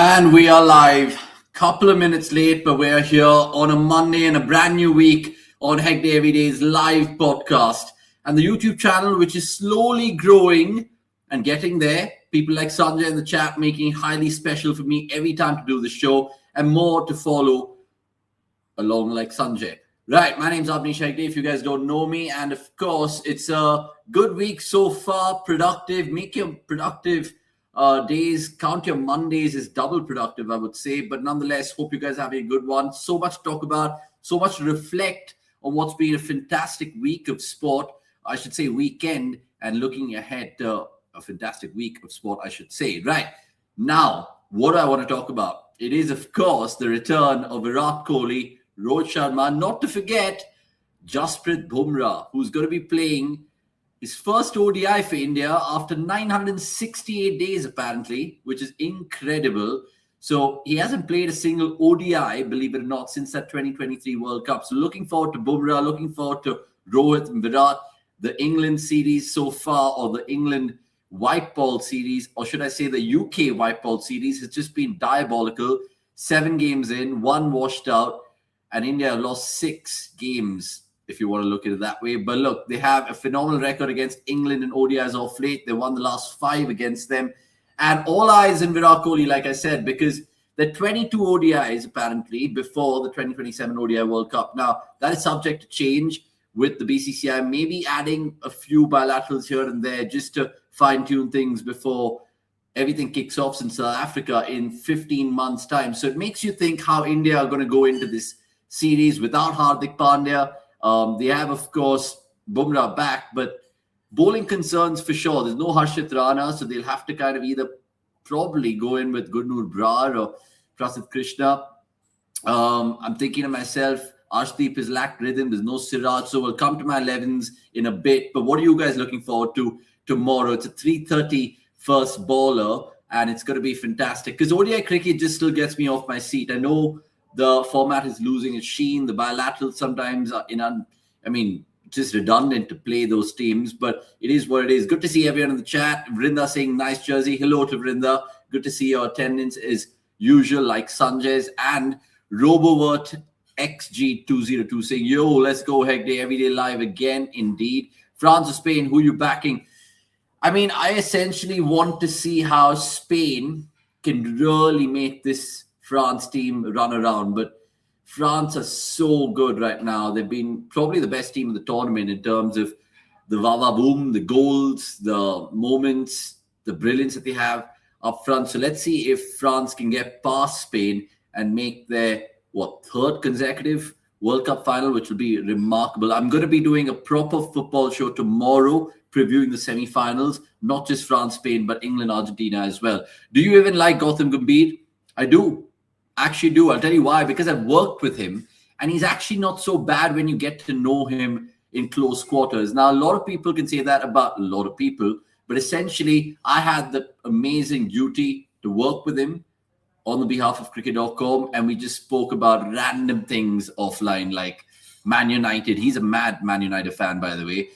And we are live. Couple of minutes late, but we're here on a Monday and a brand new week on Hegday Everyday's live podcast. And the YouTube channel, which is slowly growing and getting there. People like Sanjay in the chat making it highly special for me every time to do the show, and more to follow along like Sanjay. Right, my name's Abnish Hegde, if you guys don't know me. And of course, it's a good week so far, productive. Make your productive days, count your Mondays is double productive, I would say. But nonetheless, hope you guys have a good one. So much to talk about, so much to reflect on what's been a fantastic week of sport. I should say weekend, and looking ahead to a fantastic week of sport, I should say. Right, now, what do I want to talk about? It is, of course, the return of Virat Kohli, Rohit Sharma, not to forget Jasprit Bumrah, who's going to be playing his first ODI for India after 968 days, apparently, which is incredible. So he hasn't played a single ODI, believe it or not, since that 2023 World Cup. So looking forward to Bumrah, looking forward to Rohit and Virat. The England series so far, or the England white ball series, or should I say the UK white ball series, has just been diabolical. 7 games in, 1 washed out, and India lost 6 games, if you want to look at it that way. But look, they have a phenomenal record against England and ODIs off late. They won the last 5 against them. And all eyes in Virat Kohli, like I said, because there are 22 ODIs apparently before the 2027 ODI World Cup. Now, that is subject to change with the BCCI, maybe adding a few bilaterals here and there just to fine-tune things before everything kicks off in South Africa in 15 months' time. So it makes you think how India are going to go into this series without Hardik Pandya. They have, of course, Bumrah back, but bowling concerns for sure. There's no Harshit Rana, so they'll have to kind of either probably go in with Gurnoor Brar or Prasidh Krishna. I'm thinking to myself, Arshdeep has lacked rhythm. There's no Siraj, so we'll come to my 11s in a bit. But what are you guys looking forward to tomorrow? It's a 3:30 first bowler, and it's going to be fantastic because ODI cricket just still gets me off my seat. I know the format is losing its sheen. The bilaterals sometimes are just redundant to play those teams, but it is what it is. Good to see everyone in the chat. Vrinda saying nice jersey. Hello to Vrinda. Good to see your attendance as usual, like Sanjay's. And Robovert XG202 saying, yo, let's go Hegday Everyday live again. Indeed. France or Spain, who you backing? I mean, I essentially want to see how Spain can really make this France team run around, but France are so good right now. They've been probably the best team in the tournament in terms of the Vava boom, the goals, the moments, the brilliance that they have up front. So let's see if France can get past Spain and make their, 3rd consecutive World Cup final, which will be remarkable. I'm going to be doing a proper football show tomorrow, previewing the semi-finals, not just France, Spain, but England, Argentina as well. Do you even like Gautam Gambhir? I do. Actually do. I'll tell you why. Because I've worked with him, and he's actually not so bad when you get to know him in close quarters. Now, a lot of people can say that about a lot of people, but essentially, I had the amazing duty to work with him on the behalf of cricket.com, and we just spoke about random things offline, like Man United. He's a mad Man United fan, by the way.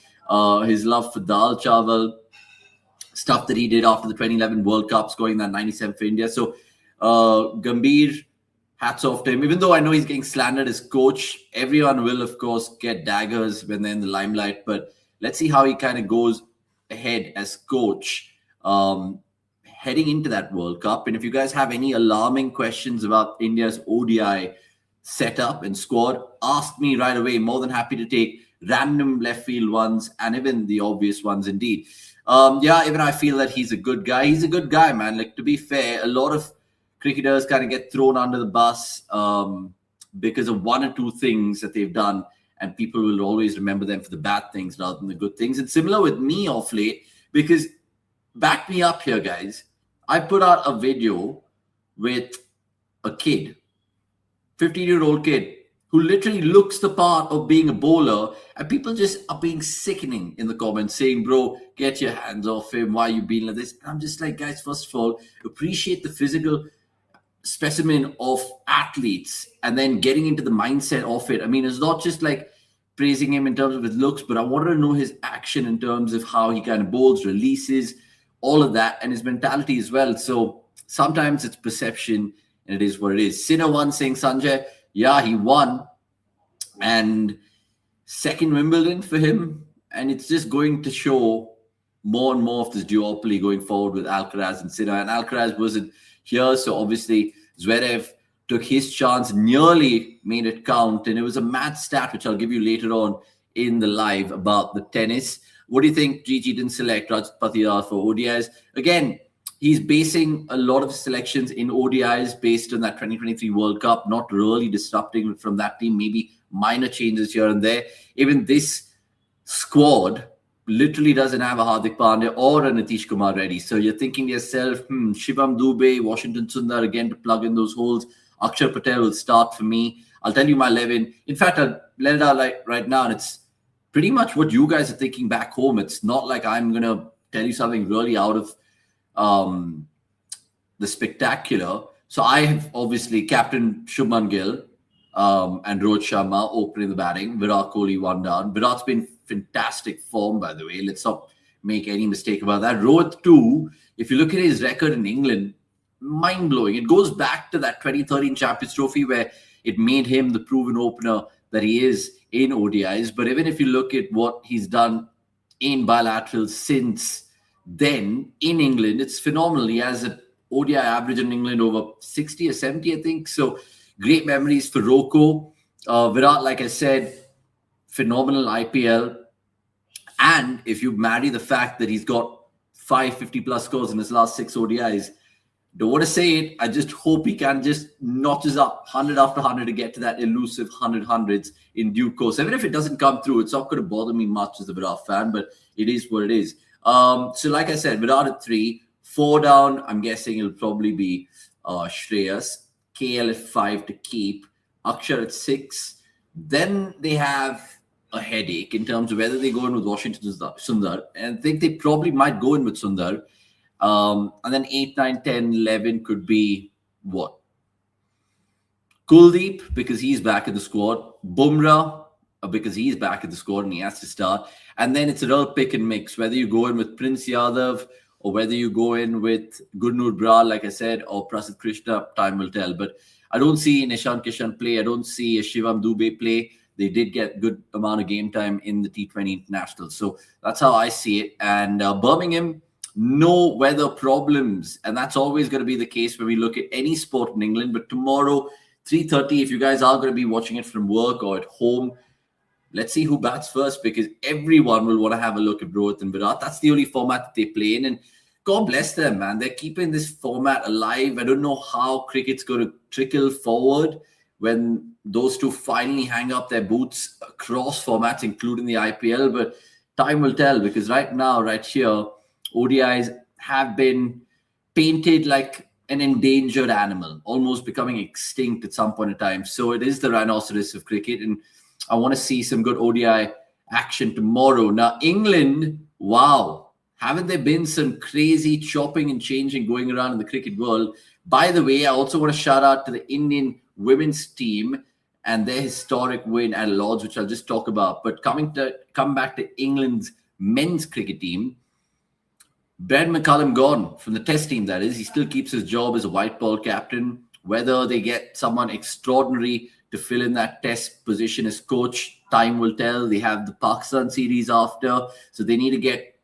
His love for Dal Chawal, stuff that he did after the 2011 World Cup, scoring that 97 for India. So Gambhir, hats off to him. Even though I know he's getting slandered as coach, everyone will, of course, get daggers when they're in the limelight. But let's see how he kind of goes ahead as coach heading into that World Cup. And if you guys have any alarming questions about India's ODI setup and squad, ask me right away. More than happy to take random left field ones and even the obvious ones indeed. Even I feel that he's a good guy. He's a good guy, man. Like, to be fair, a lot of cricketers kind of get thrown under the bus because of 1 or 2 things that they've done, and people will always remember them for the bad things rather than the good things. And similar with me off late, because back me up here, guys. I put out a video with a kid, 15-year-old kid, who literally looks the part of being a bowler, and people just are being sickening in the comments saying, bro, get your hands off him. Why are you being like this? And I'm just like, guys, first of all, appreciate the physical specimen of athletes and then getting into the mindset of it. I mean, it's not just like praising him in terms of his looks, but I wanted to know his action in terms of how he kind of bowls, releases, all of that, and his mentality as well. So sometimes it's perception, and it is what it is. Sinner one saying, Sanjay, yeah, he won, and second Wimbledon for him, and it's just going to show more and more of this duopoly going forward with Alcaraz and Sinner. And Alcaraz wasn't here, so obviously Zverev took his chance, nearly made it count, and it was a mad stat which I'll give you later on in the live about the tennis. What do you think Gigi didn't select Rajat Patidar for ODIs? Again, he's basing a lot of selections in ODIs based on that 2023 World Cup, not really disrupting from that team, maybe minor changes here and there. Even this squad literally doesn't have a Hardik Pandya or a Nitish Kumar Reddy. So you're thinking to yourself, Shivam Dubey, Washington Sundar, again to plug in those holes. Akshar Patel will start for me. I'll tell you my 11. In fact, I'll let it out right now, and it's pretty much what you guys are thinking back home. It's not like I'm going to tell you something really out of the spectacular. So I have obviously captain Shubman Gill and Rohit Sharma opening the batting. Virat Kohli one down. Virat's been fantastic form, by the way. Let's not make any mistake about that. Rohit too, if you look at his record in England, mind-blowing. It goes back to that 2013 Champions Trophy where it made him the proven opener that he is in ODIs. But even if you look at what he's done in bilaterals since then in England, it's phenomenal. He has an ODI average in England over 60 or 70, I think. So great memories for Rocco. Virat, like I said, phenomenal IPL. And if you marry the fact that he's got 550 plus scores in his last 6 ODIs, don't want to say it, I just hope he can just notches up 100 after 100 to get to that elusive 100 in due course. Even if it doesn't come through, it's not going to bother me much as a Virat fan, but it is what it is. So like I said, Virat at 3, 4 down, I'm guessing it'll probably be Shreyas, KL at 5 to keep, Akshar at 6. Then they have a headache in terms of whether they go in with Washington Sundar, and I think they probably might go in with Sundar. And then 8, 9, 10, 11 could be what? Kuldeep, because he's back in the squad. Bumrah, because he's back in the squad and he has to start. And then it's a real pick and mix, whether you go in with Prince Yadav or whether you go in with Gurnoor Brar, like I said, or Prasidh Krishna, time will tell. But I don't see Nishan Kishan play. I don't see a Shivam Dubey play. They did get good amount of game time in the T20 International. So that's how I see it. And Birmingham, no weather problems, and that's always going to be the case when we look at any sport in England. But tomorrow 3:30, if you guys are going to be watching it from work or at home, let's see who bats first, because everyone will want to have a look at Rohit and Virat. That's the only format that they play in, and God bless them, man. They're keeping this format alive. I don't know how cricket's going to trickle forward when those two finally hang up their boots across formats, including the IPL, but time will tell, because right now, right here, ODIs have been painted like an endangered animal, almost becoming extinct at some point in time. So it is the rhinoceros of cricket, and I want to see some good ODI action tomorrow. Now, England, wow, haven't there been some crazy chopping and changing going around in the cricket world? By the way, I also want to shout out to the Indian women's team and their historic win at Lords, which I'll just talk about. But come back to England's men's cricket team, Ben McCullum gone from the test team, that is. He still keeps his job as a white ball captain. Whether they get someone extraordinary to fill in that test position as coach, time will tell. They have the Pakistan series after, so they need to get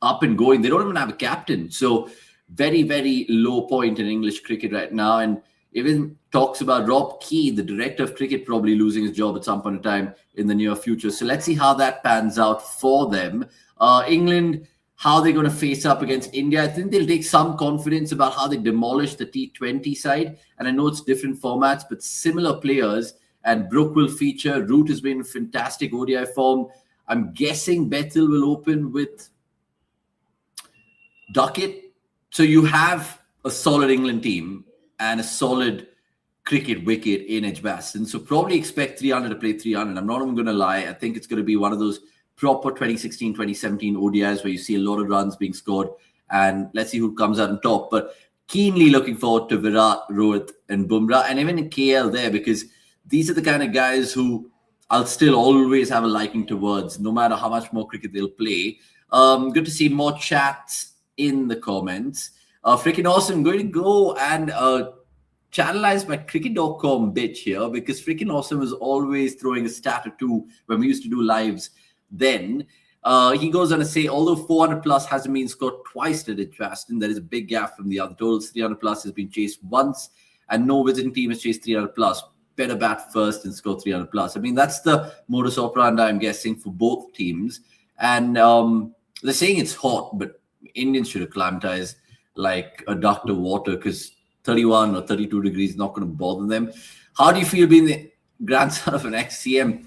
up and going. They don't even have a captain. So very, very low point in English cricket right now. And even talks about Rob Key, the director of cricket, probably losing his job at some point in time in the near future. So let's see how that pans out for them. England, how they're going to face up against India. I think they'll take some confidence about how they demolished the T20 side. And I know it's different formats, but similar players. And Brook will feature. Root has been in fantastic ODI form. I'm guessing Bethel will open with Duckett. So you have a solid England team and a solid cricket wicket in Edgbaston. So probably expect 300 to play 300. I'm not even going to lie. I think it's going to be one of those proper 2016, 2017 ODIs where you see a lot of runs being scored, and let's see who comes out on top. But keenly looking forward to Virat, Rohit and Bumrah, and even in KL there, because these are the kind of guys who I'll still always have a liking towards, no matter how much more cricket they'll play. Good to see more chats in the comments. Freaking awesome. Going to go and channelize my cricket.com bitch here, because freaking awesome is always throwing a stat or two when we used to do lives then. He goes on to say, although 400 plus hasn't been scored twice to Edgbaston, there is a big gap from the other totals. 300 plus has been chased once, and no visiting team has chased 300 plus. Better bat first and score 300 plus. I mean, that's the modus operandi, I'm guessing, for both teams. And they're saying it's hot, but Indians should acclimatize like a duck to water, because 31 or 32 degrees is not going to bother them. How do you feel being the grandson of an ex-CM?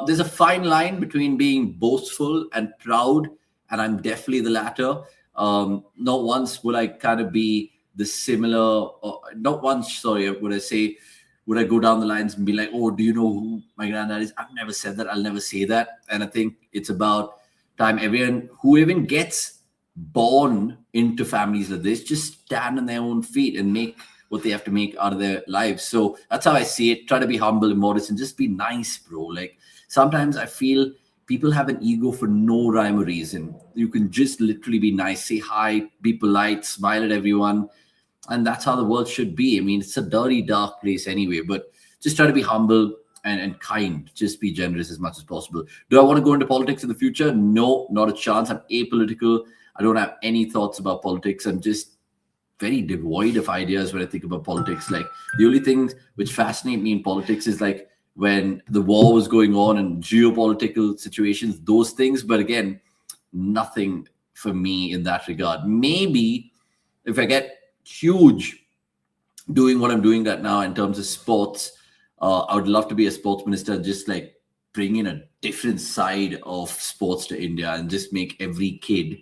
There's a fine line between being boastful and proud, and I'm definitely the latter. Not once would I kind of be the similar, not once, sorry, would I say, would I go down the lines and be like, oh, do you know who my granddad is? I've never said that. I'll never say that. And I think it's about time everyone who even gets born into families like this just stand on their own feet and make what they have to make out of their lives. So that's how I see it. Try to be humble and modest and just be nice, bro. Like, sometimes I feel people have an ego for no rhyme or reason. You can just literally be nice, say hi, be polite, smile at everyone. And that's how the world should be. I mean, it's a dirty, dark place anyway, but just try to be humble and kind. Just be generous as much as possible. Do I want to go into politics in the future? No, not a chance. I'm apolitical. I don't have any thoughts about politics. I'm just very devoid of ideas when I think about politics. Like, the only things which fascinate me in politics is like when the war was going on and geopolitical situations, those things. But again, nothing for me in that regard. Maybe if I get huge doing what I'm doing right now in terms of sports, I would love to be a sports minister and just like bring in a different side of sports to India and just make every kid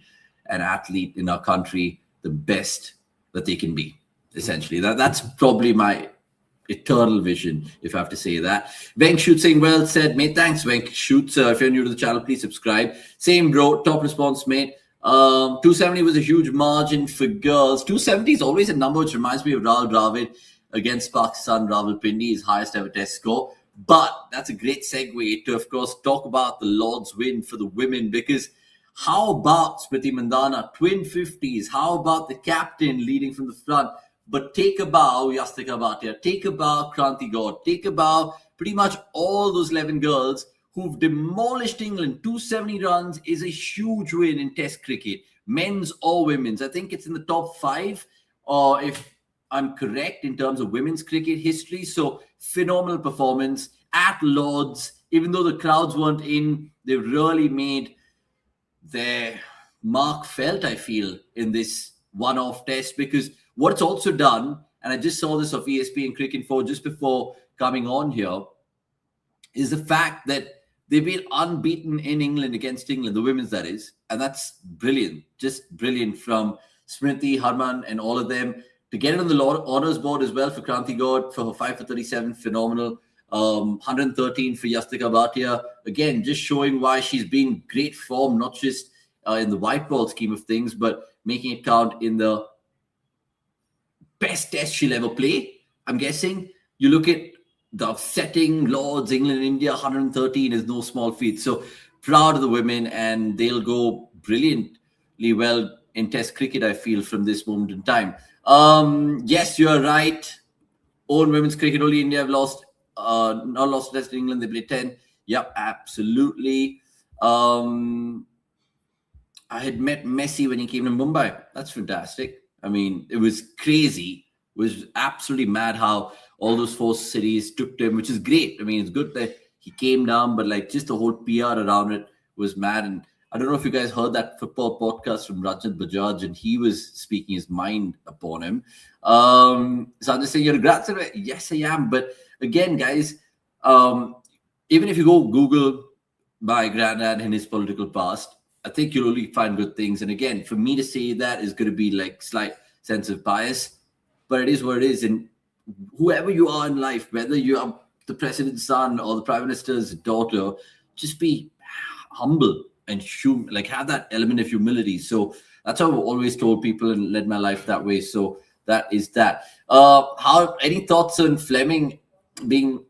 and athlete in our country the best that they can be. Essentially, that's probably my eternal vision, if I have to say that. Venk Shoot saying, well said, mate. Thanks, Venk Shoot. If you're new to the channel, please subscribe. Same, bro. Top response, mate. 270 was a huge margin for girls. 270 is always a number which reminds me of Rahul Dravid against Pakistan. Rawalpindi, his highest ever test score. But that's a great segue to, of course, talk about the Lord's win for the women, because how about Smriti Mandhana, twin 50s? How about the captain leading from the front? But take a bow, Yastika Bhatia. Take a bow, Kranti God. Take a bow, pretty much all those 11 girls who've demolished England. 270 runs is a huge win in Test cricket, men's or women's. I think it's in the top 5, or if I'm correct, in terms of women's cricket history. So phenomenal performance at Lord's. Even though the crowds weren't in, they've really made their mark felt, I feel, in this one-off test, because what it's also done, and I just saw this of ESPN Cricket Info just before coming on here, is the fact that they've been unbeaten in England against England, the women's that is, and that's brilliant, just brilliant from Smriti, Harman, and all of them. To get it on the honours board as well for Kranti God for her 5 for 37, phenomenal. 113 for Yastika Bhatia. Again, just showing why she's been great form, not just in the white ball scheme of things, but making it count in the best test she'll ever play. I'm guessing you look at the setting, Lords, England, India, 113 is no small feat. So proud of the women, and they'll go brilliantly well in Test cricket, I feel, from this moment in time. Yes, you're right. Own women's cricket, only India have lost. Not lost Test in England, they played 10. Yep, absolutely. I had met Messi when he came to Mumbai. That's fantastic. I mean, it was crazy. It was absolutely mad how all those 4 cities took to him, which is great. I mean, it's good that he came down, but like just the whole PR around it was mad. And I don't know if you guys heard that football podcast from Rajat Bajaj, and he was speaking his mind upon him. So I'm just saying, you're a grandson. Yes, I am. But again, guys, even if you go Google my granddad and his political past, I think you'll only find good things. And again, for me to say that is going to be like slight sense of bias, but it is what it is. And whoever you are in life, whether you are the president's son or the prime minister's daughter, just be humble and like have that element of humility. So that's how I've always told people and led my life that way. So that is that. Any thoughts on Fleming being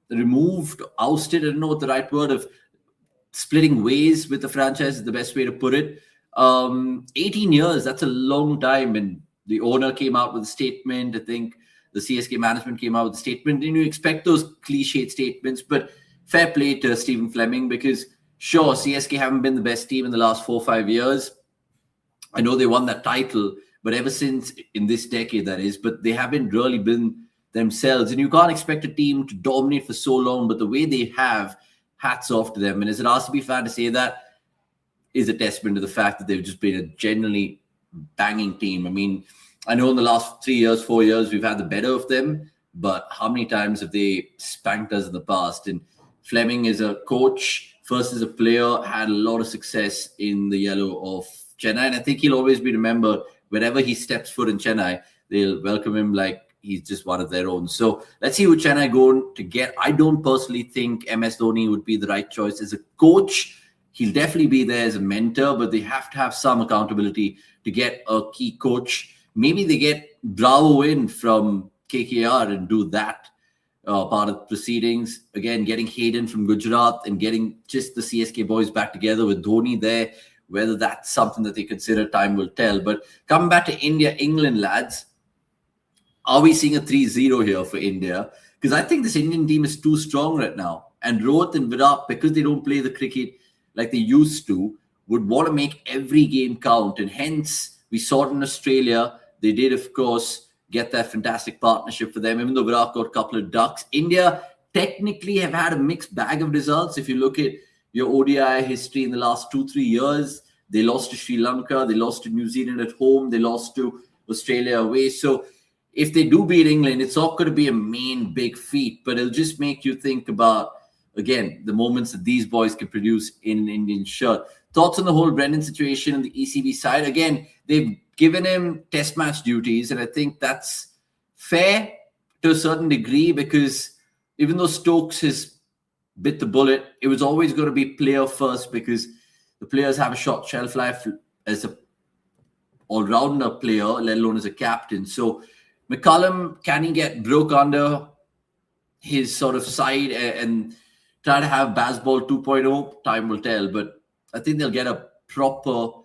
removed, ousted? I don't know what the right word of splitting ways with the franchise is the best way to put it. 18 years, that's a long time. And The owner came out with a statement. I think the CSK management came out with a statement. And you expect those cliched statements, but fair play to Stephen Fleming, because sure, CSK haven't been the best team in the last 4 or 5 years. I know they won that title, but ever since in this decade, that is, but they haven't really been themselves. And you can't expect a team to dominate for so long, but the way they have, hats off to them. And as an RCB fan, to say that is a testament to the fact that they've just been a generally banging team. I mean, I know in the last 3 years, 4 years, we've had the better of them, but how many times have they spanked us in the past? And Fleming is a coach, first as a player, had a lot of success in the yellow of Chennai. And I think he'll always be remembered. Wherever he steps foot in Chennai, they'll welcome him like he's just one of their own. So let's see who Chennai going to get. I don't personally think MS Dhoni would be the right choice as a coach. He'll definitely be there as a mentor, but they have to have some accountability to get a key coach. Maybe they get Bravo in from KKR and do that part of the proceedings. Again, getting Hayden from Gujarat and getting just the CSK boys back together with Dhoni there. Whether that's something that they consider, time will tell. But coming back to India, England, lads, are we seeing a 3-0 here for India? Because I think this Indian team is too strong right now. And Rohit and Virat, because they don't play the cricket like they used to, would want to make every game count. And hence, we saw it in Australia. They did, of course, get that fantastic partnership for them, even though Virat got a couple of ducks. India technically have had a mixed bag of results. If you look at your ODI history in the last 2-3 years, they lost to Sri Lanka, they lost to New Zealand at home, they lost to Australia away. So if they do beat England, it's not going to be a main big feat, but it'll just make you think about, again, the moments that these boys can produce in an Indian shirt. Thoughts on the whole Brendan situation on the ECB side? Again, they've given him test match duties, and I think that's fair to a certain degree, because even though Stokes has bit the bullet, it was always going to be player first, because the players have a short shelf life as a all-rounder player, let alone as a captain. So McCullum, can he get broke under his sort of side and try to have Bazball 2.0? Time will tell, but I think they'll get a proper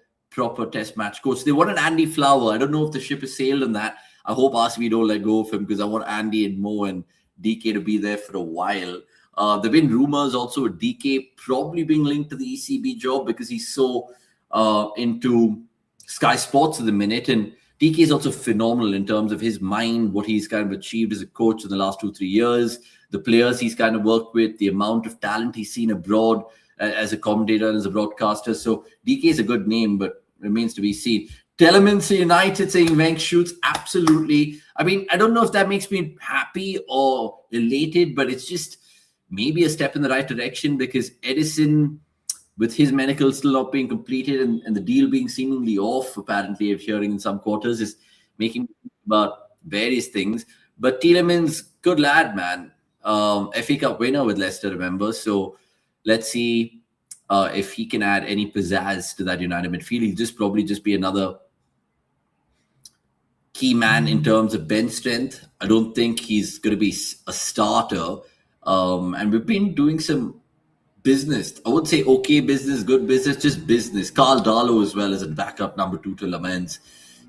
test match coach. They wanted Andy Flower. I don't know if the ship has sailed on that. I hope RCB don't let go of him, because I want Andy and Mo and DK to be there for a while. There have been rumors also of DK probably being linked to the ECB job, because he's so into Sky Sports at the minute. And DK is also phenomenal in terms of his mind, what he's kind of achieved as a coach in the last 2-3 years, the players he's kind of worked with, the amount of talent he's seen abroad as a commentator and as a broadcaster. So DK is a good name, but remains to be seen. Telemans United saying Venk shoots. Absolutely. I mean, I don't know if that makes me happy or elated, but it's just maybe a step in the right direction, because Edison, with his medical still not being completed and the deal being seemingly off, apparently, of hearing in some quarters, is making me think about various things. But Tielemans, good lad, man. FA Cup winner with Leicester, remember? So let's see if he can add any pizzazz to that United midfield. He'll probably be another key man in terms of bench strength. I don't think he's going to be a starter. And we've been doing some business. I would say okay business, good business, just business. Carl Darlow as well as a backup number 2 to Lamens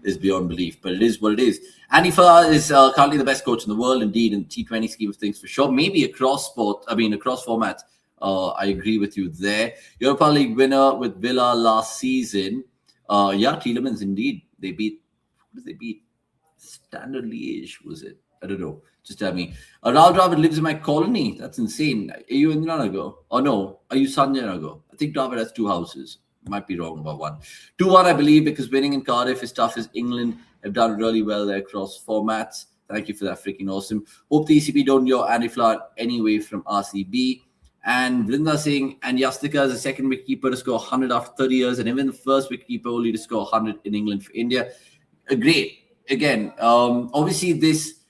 is beyond belief, but it is what it is. Andy Farr is currently the best coach in the world, indeed, in T20 scheme of things for sure. Maybe across formats. I agree with you there. Europa League winner with Villa last season. Tielemans, indeed. Who did they beat? Standard Liège, was it? I don't know. Just tell me. Rahul Dravid lives in my colony. That's insane. Are you in Nanago? Oh, no. Are you Sanjanago? I think Dravid has 2 houses. Might be wrong about one. 2-1, I believe, because winning in Cardiff is tough as England have done really well there across formats. Thank you for that. Freaking awesome. Hope the ECB don't yaw Andy Flower anyway from RCB. And Vrinda Singh and Yastika is the second wicketkeeper to score 100 after 30 years, and even the first wicketkeeper only to score 100 in England for India. Great. Again, obviously this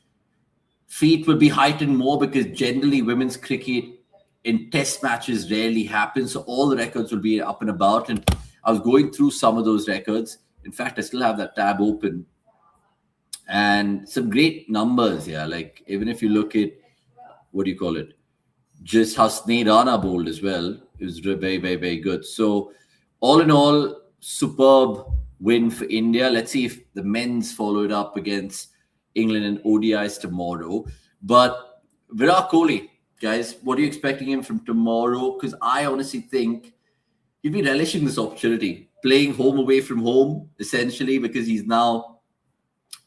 feat will be heightened more because generally women's cricket in test matches rarely happens. So all the records will be up and about. And I was going through some of those records. In fact, I still have that tab open. And some great numbers here. Like even if you look at, just how Sneha Rana bowled as well. It was very, very, very good. So all in all, superb win for India. Let's see if the men's follow it up against England and ODIs tomorrow. But Virat Kohli, guys, what are you expecting him from tomorrow? Because I honestly think he'll be relishing this opportunity, playing home away from home, essentially, because he's now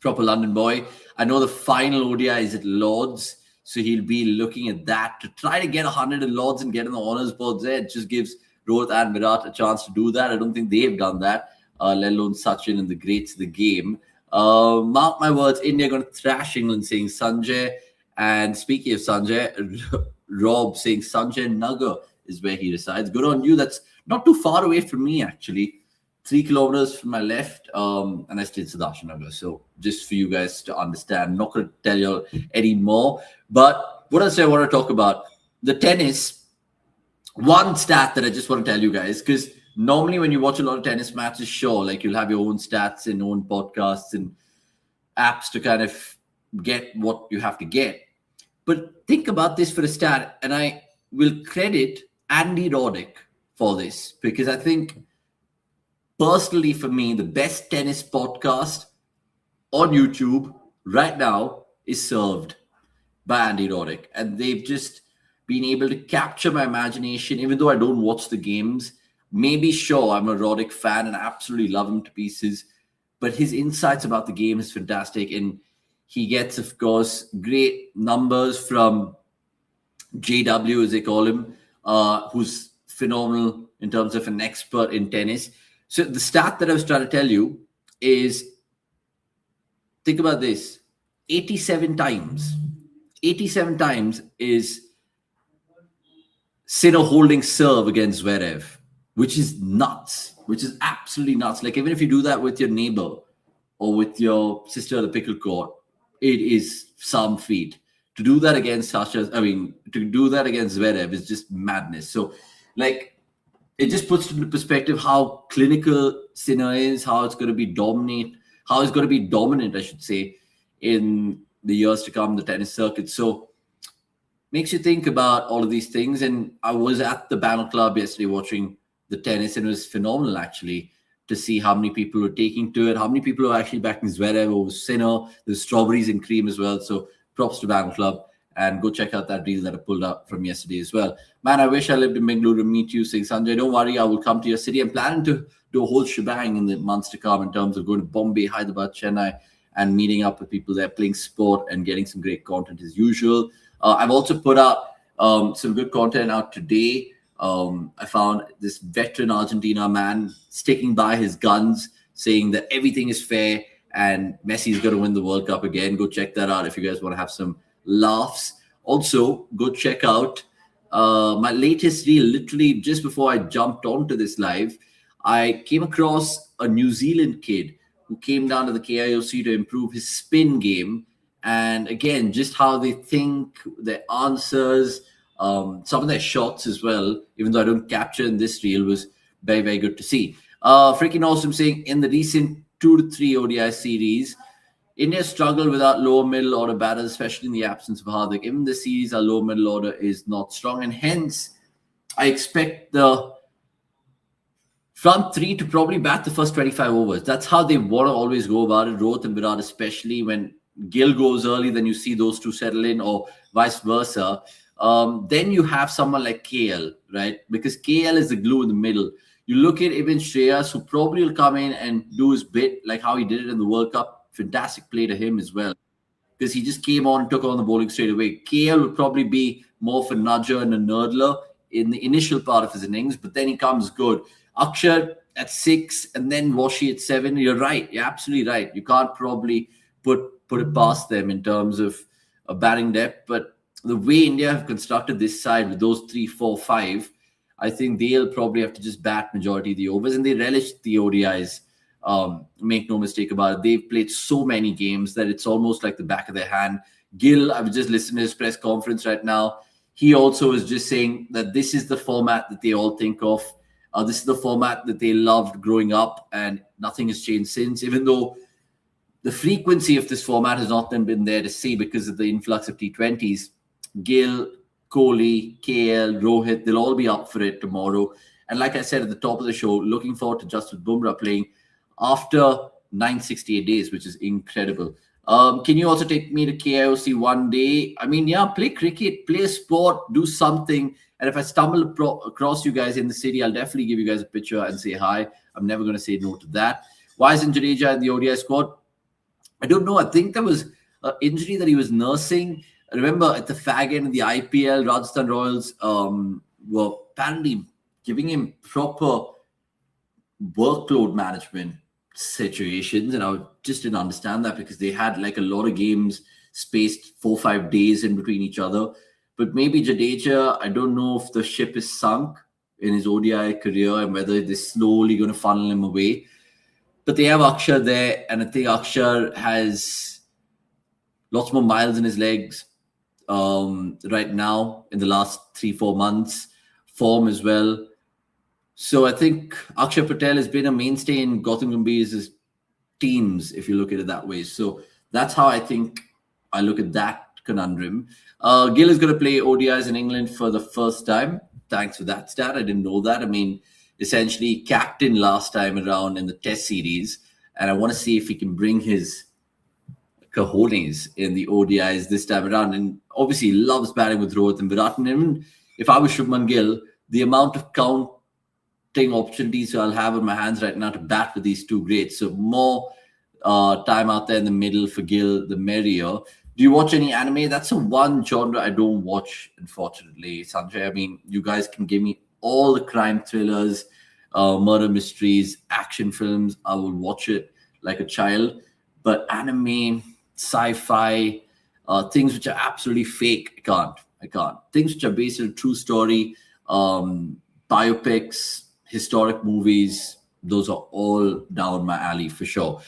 proper London boy. I know the final ODI is at Lords, so he'll be looking at that to try to get 100 at Lords and get in the honours boards there. It just gives Rohit and Virat a chance to do that. I don't think they've done that, let alone Sachin and the greats of the game. Mark my words, India going to thrash England, saying Sanjay. And speaking of Sanjay, Rob saying Sanjay Nagar is where he resides. Good on you. That's not too far away from me, actually. 3 kilometers from my left, and I stay in Sudarshan Nagar. So just for you guys to understand, I'm not going to tell you any more. But what else I want to talk about? The tennis. One stat that I just want to tell you guys, because normally when you watch a lot of tennis matches, sure, like you'll have your own stats and own podcasts and apps to kind of get what you have to get. But think about this for a stat, and I will credit Andy Roddick for this, because I think personally for me, the best tennis podcast on YouTube right now is served by Andy Roddick. And they've just been able to capture my imagination, even though I don't watch the games. Maybe, sure, I'm a Roddick fan and I absolutely love him to pieces, but his insights about the game is fantastic. And he gets, of course, great numbers from JW, as they call him, who's phenomenal in terms of an expert in tennis. So the stat that I was trying to tell you is, think about this, 87 times. 87 times is Sinner holding serve against Zverev, which is nuts, which is absolutely nuts. Like, even if you do that with your neighbor or with your sister at the pickle court, it is some feat. To do that against to do that against Zverev is just madness. So, like, it just puts into perspective how clinical Sinner is, how it's going to be dominant, I should say, in the years to come, the tennis circuit. So makes you think about all of these things. And I was at the Battle Club yesterday watching the tennis, and it was phenomenal, actually, to see how many people were taking to it, how many people were actually backing Zverev over Sinner. There's strawberries and cream as well. So props to Battle Club. And go check out that reel that I pulled up from yesterday as well. Man, I wish I lived in Bengaluru to meet you, saying, Sanjay, don't worry, I will come to your city. I'm planning to do a whole shebang in the months to come in terms of going to Bombay, Hyderabad, Chennai, and meeting up with people there, playing sport and getting some great content as usual. I've also put out some good content out today. I found this veteran Argentina man sticking by his guns, saying that everything is fair and Messi is going to win the World Cup again. Go check that out if you guys want to have some laughs. Also, go check out my latest reel. Literally just before I jumped onto this live, I came across a New Zealand kid who came down to the KIOC to improve his spin game. And again, just how they think, their answers, some of their shots as well, even though I don't capture in this reel, was very, very good to see. Freaking awesome, saying in the recent 2 to 3 ODI series, India struggled without lower middle order batters, especially in the absence of Hardik. Even the series, our lower middle order is not strong, and hence I expect the front three to probably bat the first 25 overs. That's how they want to always go about it. Rohit and Virat, especially when Gill goes early, then you see those two settle in, or vice versa. Then you have someone like KL, right? Because KL is the glue in the middle. You look at even Shreyas, who probably will come in and do his bit, like how he did it in the World Cup. Fantastic play to him as well, because he just came on and took on the bowling straight away. KL would probably be more of a nudger and a nerdler in the initial part of his innings, but then he comes good. Akshar at 6 and then Washi at 7. You're right. You're absolutely right. You can't probably put it past them in terms of a batting depth. But the way India have constructed this side with those 3, 4, 5, I think they'll probably have to just bat majority of the overs, and they relish the ODIs. Make no mistake about it. They've played so many games that it's almost like the back of their hand. Gill, I was just listening to his press conference right now. He also is just saying that this is the format that they all think of. This is the format that they loved growing up, and nothing has changed since, even though the frequency of this format has not been there to see because of the influx of T20s. Gill, Kohli, KL, Rohit, they'll all be up for it tomorrow. And like I said at the top of the show, looking forward to Jasprit Bumrah playing. after 968 days, which is incredible. Can you also take me to KIOC one day? I mean, yeah, play cricket, play a sport, do something. And if I stumble across you guys in the city, I'll definitely give you guys a picture and say hi. I'm never going to say no to that. Why isn't Jadeja in the ODI squad? I don't know. I think there was an injury that he was nursing. I remember at the fag end of the IPL, Rajasthan Royals were apparently giving him proper workload management situations, and I just didn't understand that because they had like a lot of games spaced 4-5 days in between each other. But maybe Jadeja, I don't know if the ship is sunk in his ODI career and whether they're slowly going to funnel him away. But they have Akshar there, and I think Akshar has lots more miles in his legs right now in the last 3-4 months, form as well. So I think Akshar Patel has been a mainstay in Gautam Gambhir's teams, if you look at it that way. So that's how I think I look at that conundrum. Gill is going to play ODIs in England for the first time. Thanks for that stat. I didn't know that. I mean, essentially captain last time around in the Test series, and I want to see if he can bring his cojones in the ODIs this time around. And obviously, he loves batting with Rohit and Virat. And even if I was Shubman Gill, the amount of counting opportunities I'll have in my hands right now to bat with these two greats. So more time out there in the middle for Gill, the merrier. Do you watch any anime? That's the one genre I don't watch, unfortunately, Sanjay. I mean, you guys can give me all the crime thrillers, murder mysteries, action films. I will watch it like a child. But anime, sci-fi, things which are absolutely fake, I can't. Things which are based on a true story, biopics, historic movies, those are all down my alley for sure.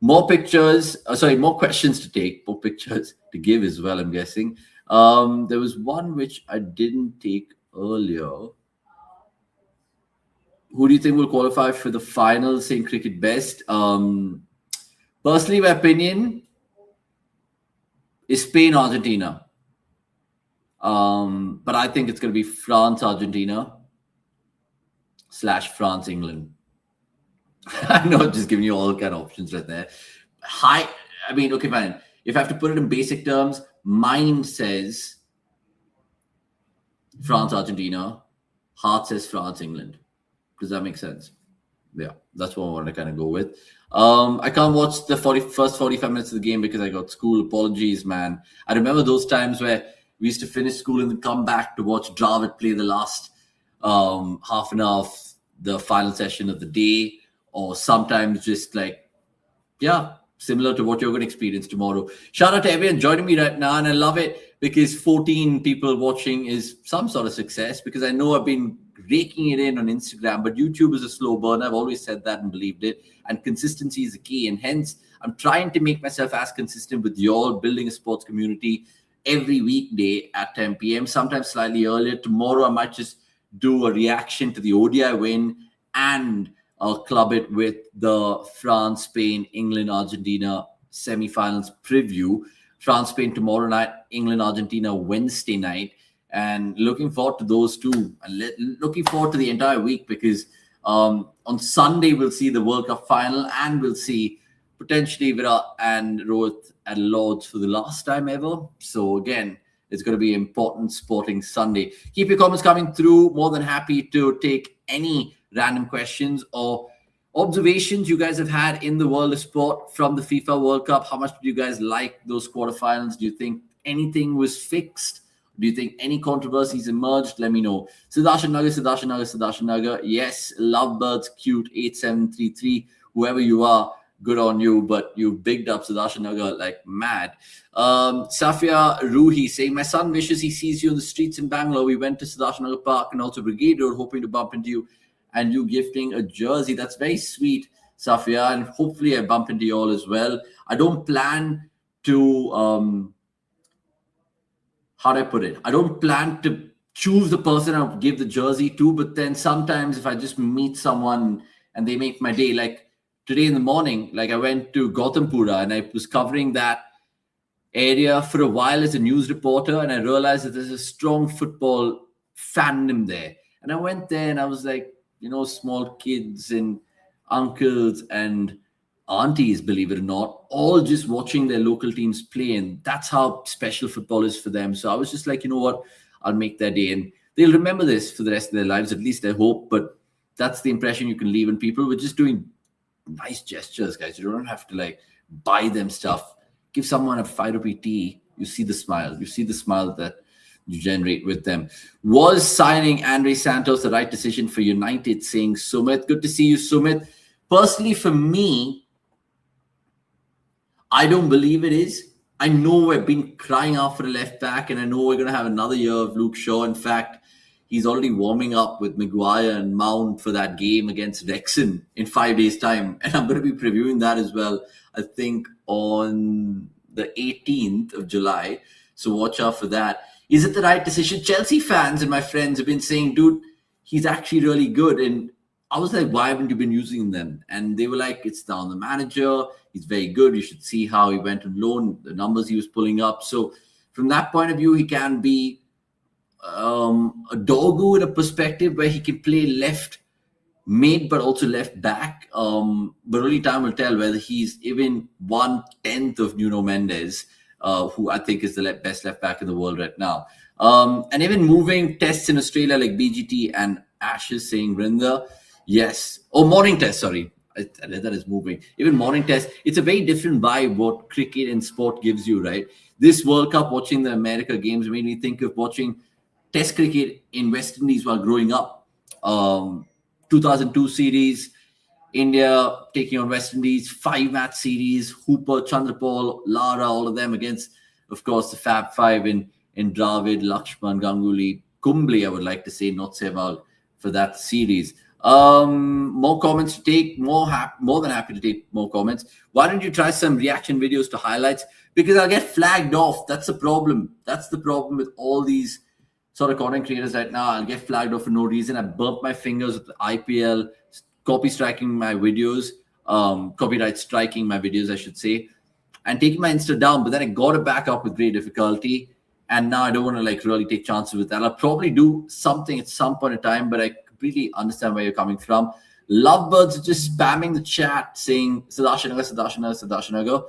More questions to take, more pictures to give as well, I'm guessing. There was one which I didn't take earlier. Who do you think will qualify for the final, saying cricket best? Personally, my opinion is Spain, Argentina. But I think it's going to be France, Argentina / France, England. I know, just giving you all kind of options right there. Okay, fine. If I have to put it in basic terms, mind says France, Argentina. Heart says France, England. Does that make sense? Yeah, that's what I want to kind of go with. I can't watch the first 45 minutes of the game because I got school. Apologies, man. I remember those times where we used to finish school and then come back to watch Dravid play the last half an hour of the final session of the day, or sometimes just like, yeah, similar to what you're going to experience tomorrow. Shout out to everyone joining me right now, and I love it because 14 people watching is some sort of success, because I know I've been raking it in on Instagram, but YouTube is a slow burn. I've always said that and believed it, and consistency is the key, and hence I'm trying to make myself as consistent with you all, building a sports community every weekday at 10 p.m., sometimes slightly earlier. Tomorrow I might just do a reaction to the ODI win, and I'll club it with the France, Spain, England, Argentina semifinals preview. France, Spain tomorrow night, England, Argentina Wednesday night. And looking forward to those two. And looking forward to the entire week, because on Sunday we'll see the World Cup final, and we'll see potentially Virat and Rohit at Lords for the last time ever. So again, it's going to be an important sporting Sunday. Keep your comments coming through. More than happy to take any random questions or observations you guys have had in the world of sport from the FIFA World Cup. How much do you guys like those quarterfinals? Do you think anything was fixed? Do you think any controversies emerged? Let me know. Sudarshan Nagar. Yes, Lovebirds Cute 8733. Whoever you are, good on you, but you bigged up Sudarshan Nagar like mad. Safia Ruhi saying, my son wishes he sees you in the streets in Bangalore. We went to Sudarshan Nagar Park and also Brigade Road, hoping to bump into you and you gifting a jersey. That's very sweet, Safia, and hopefully I bump into you all as well. I don't plan to how do I put it? I don't plan to choose the person I'll give the jersey to, but then sometimes if I just meet someone and they make my day, like today in the morning, like I went to Gautampura and I was covering that area for a while as a news reporter, and I realized that there's a strong football fandom there. And I went there and I was like, small kids, and uncles and aunties, believe it or not, all just watching their local teams play. And that's how special football is for them. So I was just like, you know what? I'll make their day. And they'll remember this for the rest of their lives, at least I hope. But that's the impression you can leave in people. We're just doing nice gestures, guys. You don't have to like buy them stuff. Give someone a 5 rupee tea. You see the smile. You see the smile that you generate with them. Was signing Andre Santos the right decision for United? Saying Sumit. Good to see you, Sumit. Personally, for me, I don't believe it is. I know we've been crying out for a left back, and I know we're going to have another year of Luke Shaw. In fact, he's already warming up with Maguire and Mount for that game against Wrexham in 5 days' time. And I'm going to be previewing that as well, I think, on the 18th of July. So watch out for that. Is it the right decision? Chelsea fans and my friends have been saying, dude, he's actually really good. And I was like, why haven't you been using them? And they were like, it's down the manager. He's very good. You should see how he went on loan, the numbers he was pulling up. So from that point of view, he can be a doggo in a perspective where he can play left mid but also left back. But only time will tell whether he's even 1/10 of Nuno Mendes, who I think is the best left back in the world right now. And even moving tests in Australia like BGT and Ashes, saying Rinder. Yes. Oh, morning test, sorry. I read that is moving. Even morning test, it's a very different vibe what cricket and sport gives you, right? This World Cup, watching the America games made me think of watching Test cricket in West Indies while growing up. 2002 series, India taking on West Indies, 5-match series, Hooper, Chandrapal, Lara, all of them against, of course, the Fab Five in Dravid, Lakshman, Ganguly, Kumble, I would like to say, not Sehwag, for that series. More comments to take, more than happy to take more comments. Why don't you try some reaction videos to highlights? Because I'll get flagged off. That's the problem. That's the problem with all these sort of content creators right now. I'll get flagged off for no reason. I burnt my fingers with the IPL, copyright striking my videos, I should say, and taking my Insta down. But then I got it back up with great difficulty. And now I don't want to like really take chances with that. I'll probably do something at some point in time, but I completely understand where you're coming from. Lovebirds are just spamming the chat saying Sadashinagar.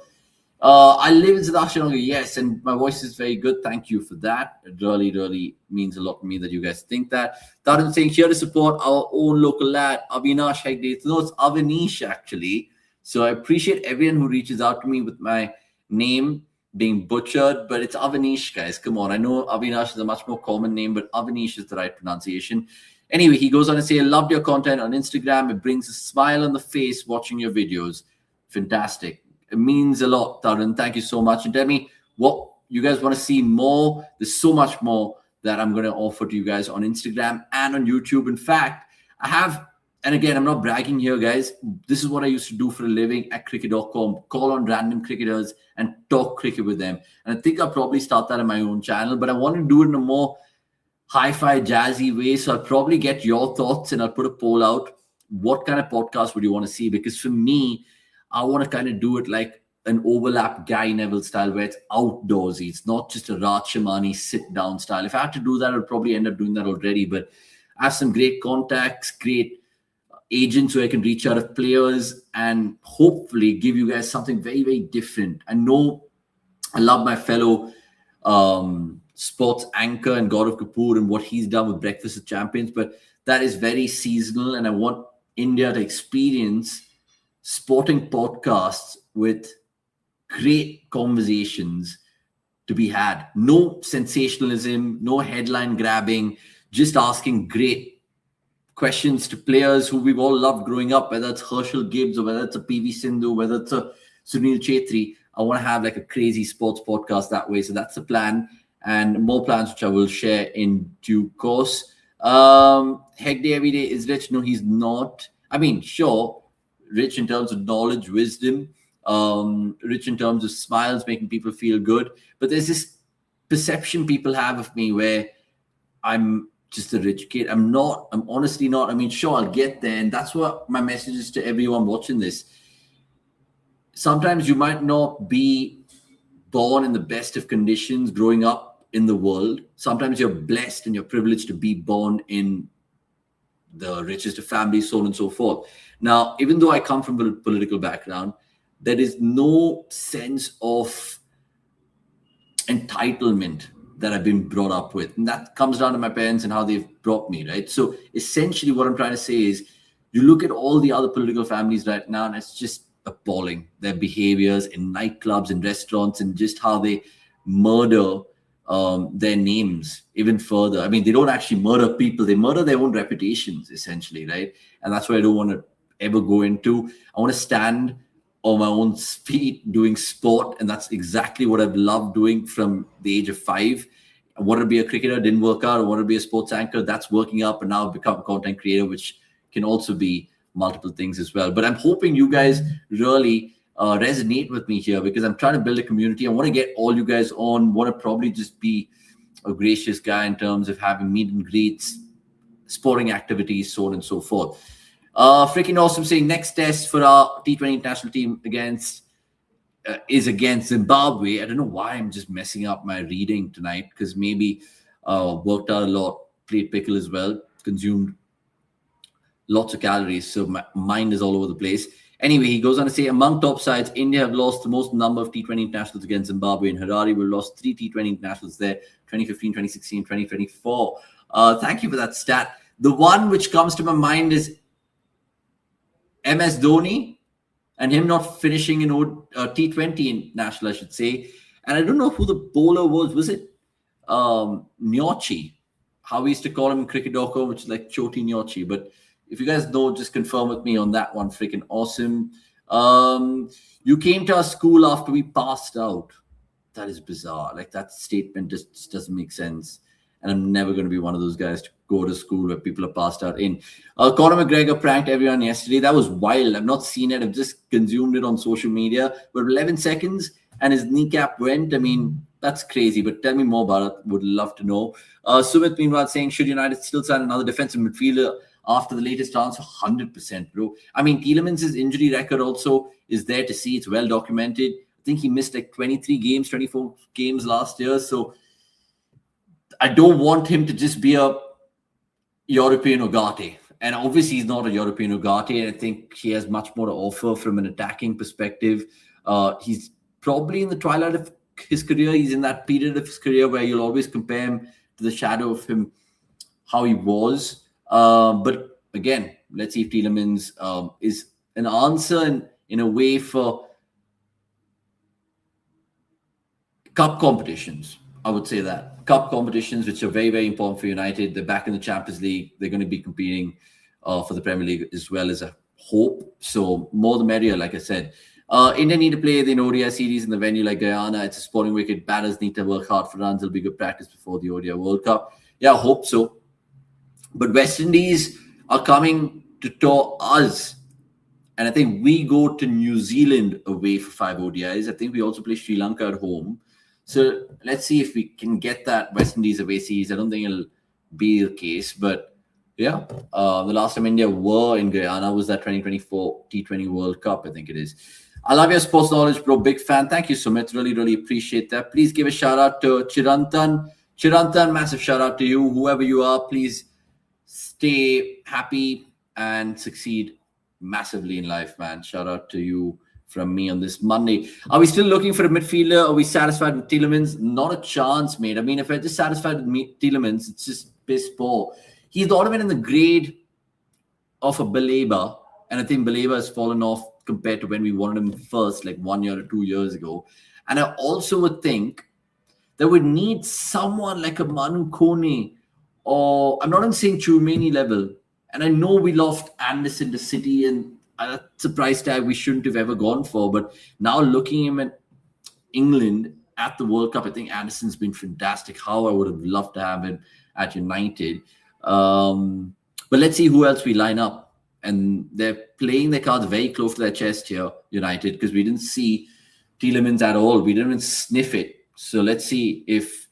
I live in Sadashinagar, yes, and my voice is very good. Thank you for that. It really, really means a lot to me that you guys think that. Tarun saying here to support our own local lad, Avinash Hegde. No, it's Avanish actually. So I appreciate everyone who reaches out to me with my name being butchered, but it's Avanish, guys. Come on. I know Avinash is a much more common name, but Avanish is the right pronunciation. Anyway, he goes on to say, I loved your content on Instagram. It brings a smile on the face watching your videos. Fantastic. It means a lot, Tarun. Thank you so much. And tell me what you guys want to see more. There's so much more that I'm going to offer to you guys on Instagram and on YouTube. In fact, I have, and again, I'm not bragging here, guys. This is what I used to do for a living at cricket.com. Call on random cricketers and talk cricket with them. And I think I'll probably start that on my own channel, but I want to do it in a more hi-fi, jazzy way. So I'll probably get your thoughts and I'll put a poll out. What kind of podcast would you want to see? Because for me, I want to kind of do it like an overlap Guy Neville style where it's outdoorsy. It's not just a Raj Shamani sit-down style. If I had to do that, I'd probably end up doing that already. But I have some great contacts, great agents who I can reach out of players and hopefully give you guys something very, very different. I know I love my fellow sports anchor and Gaurav Kapoor and what he's done with Breakfast with Champions, but that is very seasonal, and I want India to experience sporting podcasts with great conversations to be had. No sensationalism, no headline grabbing, just asking great questions to players who we've all loved growing up, whether it's Herschel Gibbs or whether it's a PV Sindhu, whether it's a Sunil Chetri. I want to have like a crazy sports podcast that way. So that's the plan, and more plans which I will share in due course. Hegde every day is rich. No, he's not. I mean, sure, rich in terms of knowledge, wisdom, rich in terms of smiles, making people feel good. But there's this perception people have of me where I'm just a rich kid. I'm not. I'm honestly not. I mean, sure, I'll get there. And that's what my message is to everyone watching this. Sometimes you might not be born in the best of conditions growing up in the world. Sometimes you're blessed and you're privileged to be born in the richest of families, so on and so forth. Now, even though I come from a political background, there is no sense of entitlement that I've been brought up with. And that comes down to my parents and how they've brought me, right? So essentially what I'm trying to say is you look at all the other political families right now, and it's just appalling. Their behaviors in nightclubs and restaurants, and just how they murder their names even further. I mean, they don't actually murder people. They murder their own reputations, essentially, right? And that's what I don't want to ever go into. I want to stand on my own feet doing sport, and that's exactly what I've loved doing from the age of 5. I wanted to be a cricketer, didn't work out. I wanted to be a sports anchor, that's working up, and now I've become a content creator, which can also be multiple things as well. But I'm hoping you guys really resonate with me here, because I'm trying to build a community. I want to get all you guys on, want to probably just be a gracious guy in terms of having meet and greets, sporting activities, so on and so forth. Freaking awesome saying next test for our T20 international team is against Zimbabwe. I don't know why I'm just messing up my reading tonight, because maybe worked out a lot, played pickle as well, consumed lots of calories, so my mind is all over the place. Anyway, he goes on to say, among top sides, India have lost the most number of T20 internationals against Zimbabwe and Harare. We lost 3 T20 internationals there, 2015, 2016, 2024. Thank you for that stat. The one which comes to my mind is MS Dhoni and him not finishing in T20 international, I should say. And I don't know who the bowler was. Was it Nyochi? How we used to call him in cricket.com, which is like Choti Nyochi. But if you guys know, just confirm with me on that one. Freaking awesome. You came to our school after we passed out. That is bizarre. Like, that statement just doesn't make sense. And I'm never going to be one of those guys to go to school where people are passed out in. Conor McGregor pranked everyone yesterday. That was wild. I've not seen it. I've just consumed it on social media. But 11 seconds and his kneecap went. I mean, that's crazy. But tell me more about it. Would love to know. Sumit, meanwhile, saying, should United still sign another defensive midfielder after the latest transfer? 100%, bro. I mean, Tielemans' injury record also is there to see. It's well documented. I think he missed like 23 games, 24 games last year. So I don't want him to just be a European Ugarte. And obviously, he's not a European Ugarte. And I think he has much more to offer from an attacking perspective. He's probably in the twilight of his career. He's in that period of his career where you'll always compare him to the shadow of him, how he was. But again, let's see if Tielemans is an answer in a way for cup competitions. I would say that. Cup competitions, which are very, very important for United. They're back in the Champions League. They're going to be competing for the Premier League as well, as a hope. So more the merrier, like I said. India need to play the ODI series in the venue like Guyana. It's a sporting wicket. Batters need to work hard for runs. It'll be good practice before the ODI World Cup. Yeah, I hope so. But West Indies are coming to tour us. And I think we go to New Zealand away for 5 ODIs. I think we also play Sri Lanka at home. So let's see if we can get that West Indies away series. I don't think it'll be the case. But yeah, the last time India were in Guyana was that 2024 T20 World Cup, I think it is. I love your sports knowledge, bro. Big fan. Thank you, Sumit. Really, really appreciate that. Please give a shout out to Chirantan. Chirantan, massive shout out to you. Whoever you are, please stay happy and succeed massively in life, man. Shout out to you from me on this Monday. Are we still looking for a midfielder? Are we satisfied with Tielemans? Not a chance, mate. I mean, if we're just satisfied with Tielemans, it's just piss poor. He's not even in the grade of a Baleba, and I think Baleba has fallen off compared to when we wanted him first, like 1 year or 2 years ago. And I also would think that we need someone like a Manu Kone, or I'm not even saying Chumeni level. And I know we lost Anderson to City, and that's a price tag we shouldn't have ever gone for. But now looking at him at England at the World Cup, I think Anderson's been fantastic. How I would have loved to have him at United. But let's see who else we line up. And they're playing their cards very close to their chest here, United, because we didn't see Tielemans at all. We didn't even sniff it. So let's see if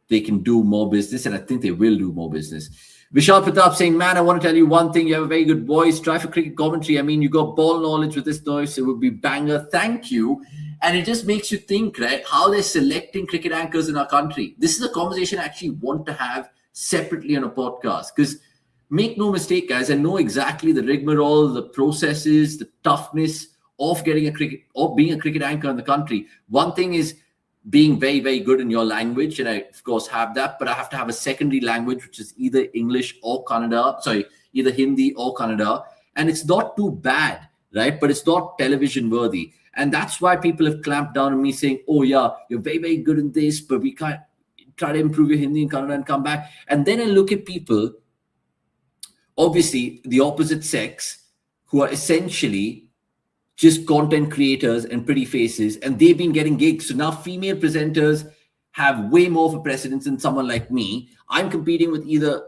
they can do more business. And I think they will do more business. Vishal Pratap saying, man, I want to tell you one thing. You have a very good voice. Try for cricket commentary. I mean, you got ball knowledge with this noise. It would be banger. Thank you. And it just makes you think, right, how they're selecting cricket anchors in our country. This is a conversation I actually want to have separately on a podcast, because Make no mistake, guys, I know exactly the rigmarole, the processes, the toughness of getting a cricket or being a cricket anchor in the country. One thing is being very, very good in your language, and I of course have that, but I have to have a secondary language, which is either English or Kannada, sorry, either Hindi or Kannada. And it's not too bad, right? But it's not television worthy. And that's why people have clamped down on me saying, oh yeah, you're very, very good in this, but we can't try to improve your Hindi and Kannada and come back. And then I look at people, obviously the opposite sex, who are essentially just content creators and pretty faces, and they've been getting gigs. So now female presenters have way more of a precedence than someone like me. I'm competing with either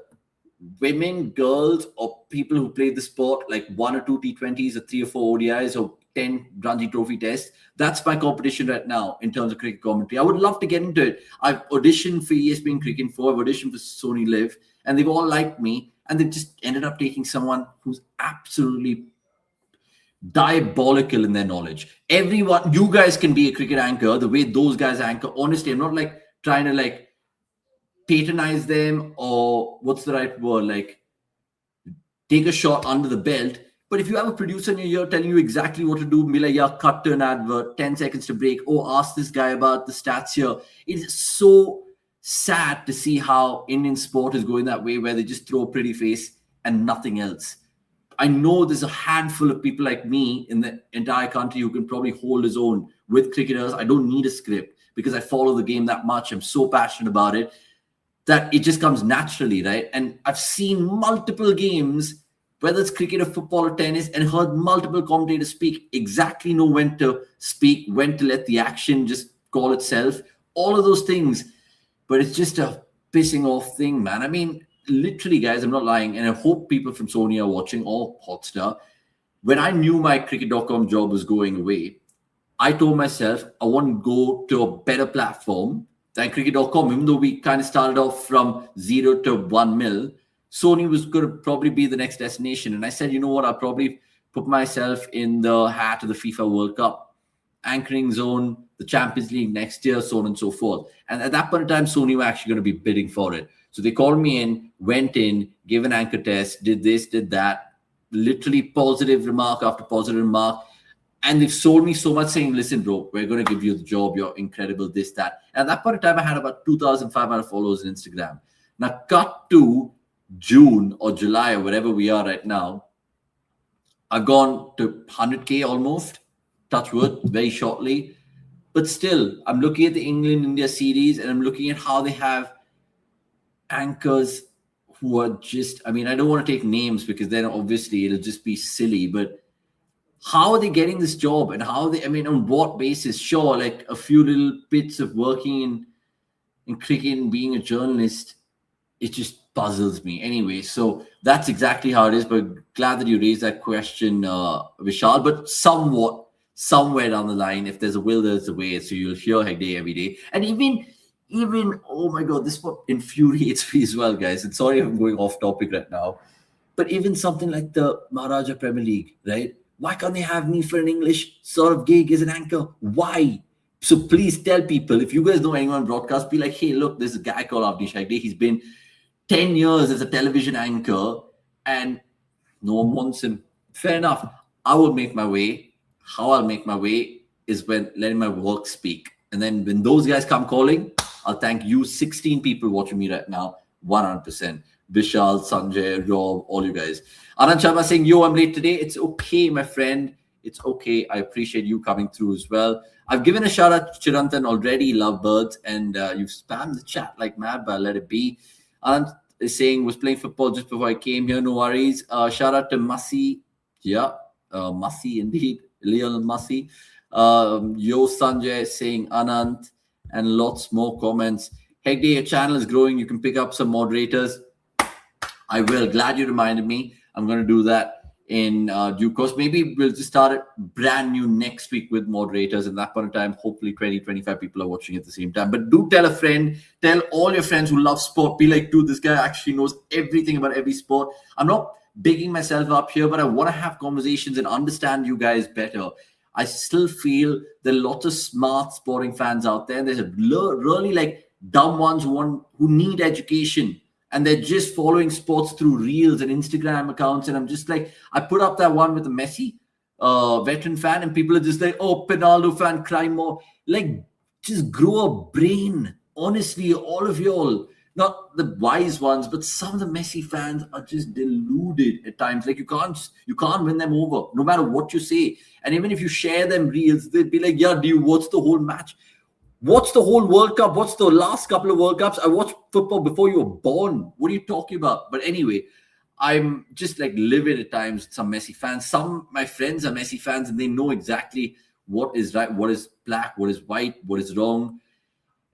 women, girls, or people who play the sport, like 1 or 2 T20s or 3 or 4 ODIs or 10 Ranji Trophy tests. That's my competition right now in terms of cricket commentary. I would love to get into it. I've auditioned for ESPN Cricket Info, I've auditioned for Sony Live, and they've all liked me, and they've just ended up taking someone who's absolutely diabolical in their knowledge. Everyone, you guys can be a cricket anchor the way those guys anchor. Honestly, I'm not like trying to like patronize them, or what's the right word, like take a shot under the belt. But if you have a producer in your ear telling you exactly what to do, be like, yeah, cut to an advert, 10 seconds to break, oh, ask this guy about the stats here. It is so sad to see how Indian sport is going that way, where they just throw a pretty face and nothing else. I know there's a handful of people like me in the entire country who can probably hold his own with cricketers. I don't need a script because I follow the game that much. I'm so passionate about it that it just comes naturally, right? And I've seen multiple games, whether it's cricket or football or tennis, and heard multiple commentators speak, exactly know when to speak, when to let the action just call itself, all of those things. But it's just a pissing off thing, man. I mean, literally, guys, I'm not lying, and I hope people from Sony are watching, or Hotstar. When I knew my cricket.com job was going away, I told myself I want to go to a better platform than cricket.com. Even though we kind of started off from 0 to 1 mil, Sony was going to probably be the next destination. And I said, you know what, I'll probably put myself in the hat of the FIFA World Cup, anchoring zone, the Champions League next year, so on and so forth. And at that point in time, Sony were actually going to be bidding for it. So they called me in, went in, gave an anchor test, did this, did that, literally positive remark after positive remark. And they've sold me so much saying, listen, bro, we're going to give you the job. You're incredible, this, that. And at that point in time, I had about 2,500 followers on Instagram. Now, cut to June or July or wherever we are right now, I've gone to 100K almost, touch wood, very shortly. But still, I'm looking at the England-India series, and I'm looking at how they have anchors who are just, I mean, I don't want to take names because then obviously it'll just be silly, but how are they getting this job, and how they, I mean, on what basis? Sure, like a few little bits of working in cricket and being a journalist, it just puzzles me. Anyway, so that's exactly how it is, but glad that you raised that question, Vishal. But somewhere down the line, if there's a will, there's a way. So you'll hear Hegde every day. And even, oh my God, this what infuriates me as well, guys. And sorry if I'm going off topic right now, but even something like the Maharaja Premier League, right? Why can't they have me for an English sort of gig as an anchor? Why? So please tell people, if you guys know anyone broadcast, be like, hey, look, there's a guy called Avnish Hegde. He's been 10 years as a television anchor and no one wants him. Fair enough. I will make my way. How I'll make my way is when letting my work speak. And then when those guys come calling, I'll thank you 16 people watching me right now, 100%. Vishal, Sanjay, Rob, all you guys. Anand Sharma saying, yo, I'm late today. It's okay, my friend. It's okay. I appreciate you coming through as well. I've given a shout out to Chirantan already, lovebirds, and you've spammed the chat like mad, but I'll let it be. Anand is saying, was playing football just before I came here. No worries. Shout out to Masi. Yeah, Masi indeed. Lionel Masi. Yo Sanjay saying Anand, and lots more comments. Hegde, your channel is growing. You can pick up some moderators. I will. Glad you reminded me. I'm going to do that in due course. Maybe we'll just start it brand new next week with moderators. And that point of time, hopefully 20, 25 people are watching at the same time. But do tell a friend. Tell all your friends who love sport. Be like, dude, this guy actually knows everything about every sport. I'm not bigging myself up here, but I want to have conversations and understand you guys better. I still feel there are lots of smart sporting fans out there. There's a really like dumb ones who need education. and they're just following sports through reels and Instagram accounts. And I'm just like, I put up that one with the Messi veteran fan, and people are just like, oh, Pinaldo fan, cry more. Like, just grow a brain. Honestly, all of y'all, not the wise ones, but some of the Messi fans are just deluded at times. Like, you can't win them over, no matter what you say. And even if you share them reels, they'd be like, yeah, do you watch the whole match? Watch the whole World Cup. Watch the last couple of World Cups. I watched football before you were born. What are you talking about? But anyway, I'm just like livid at times with some Messi fans. Some my friends are Messi fans, and they know exactly what is right, what is black, what is white, what is wrong.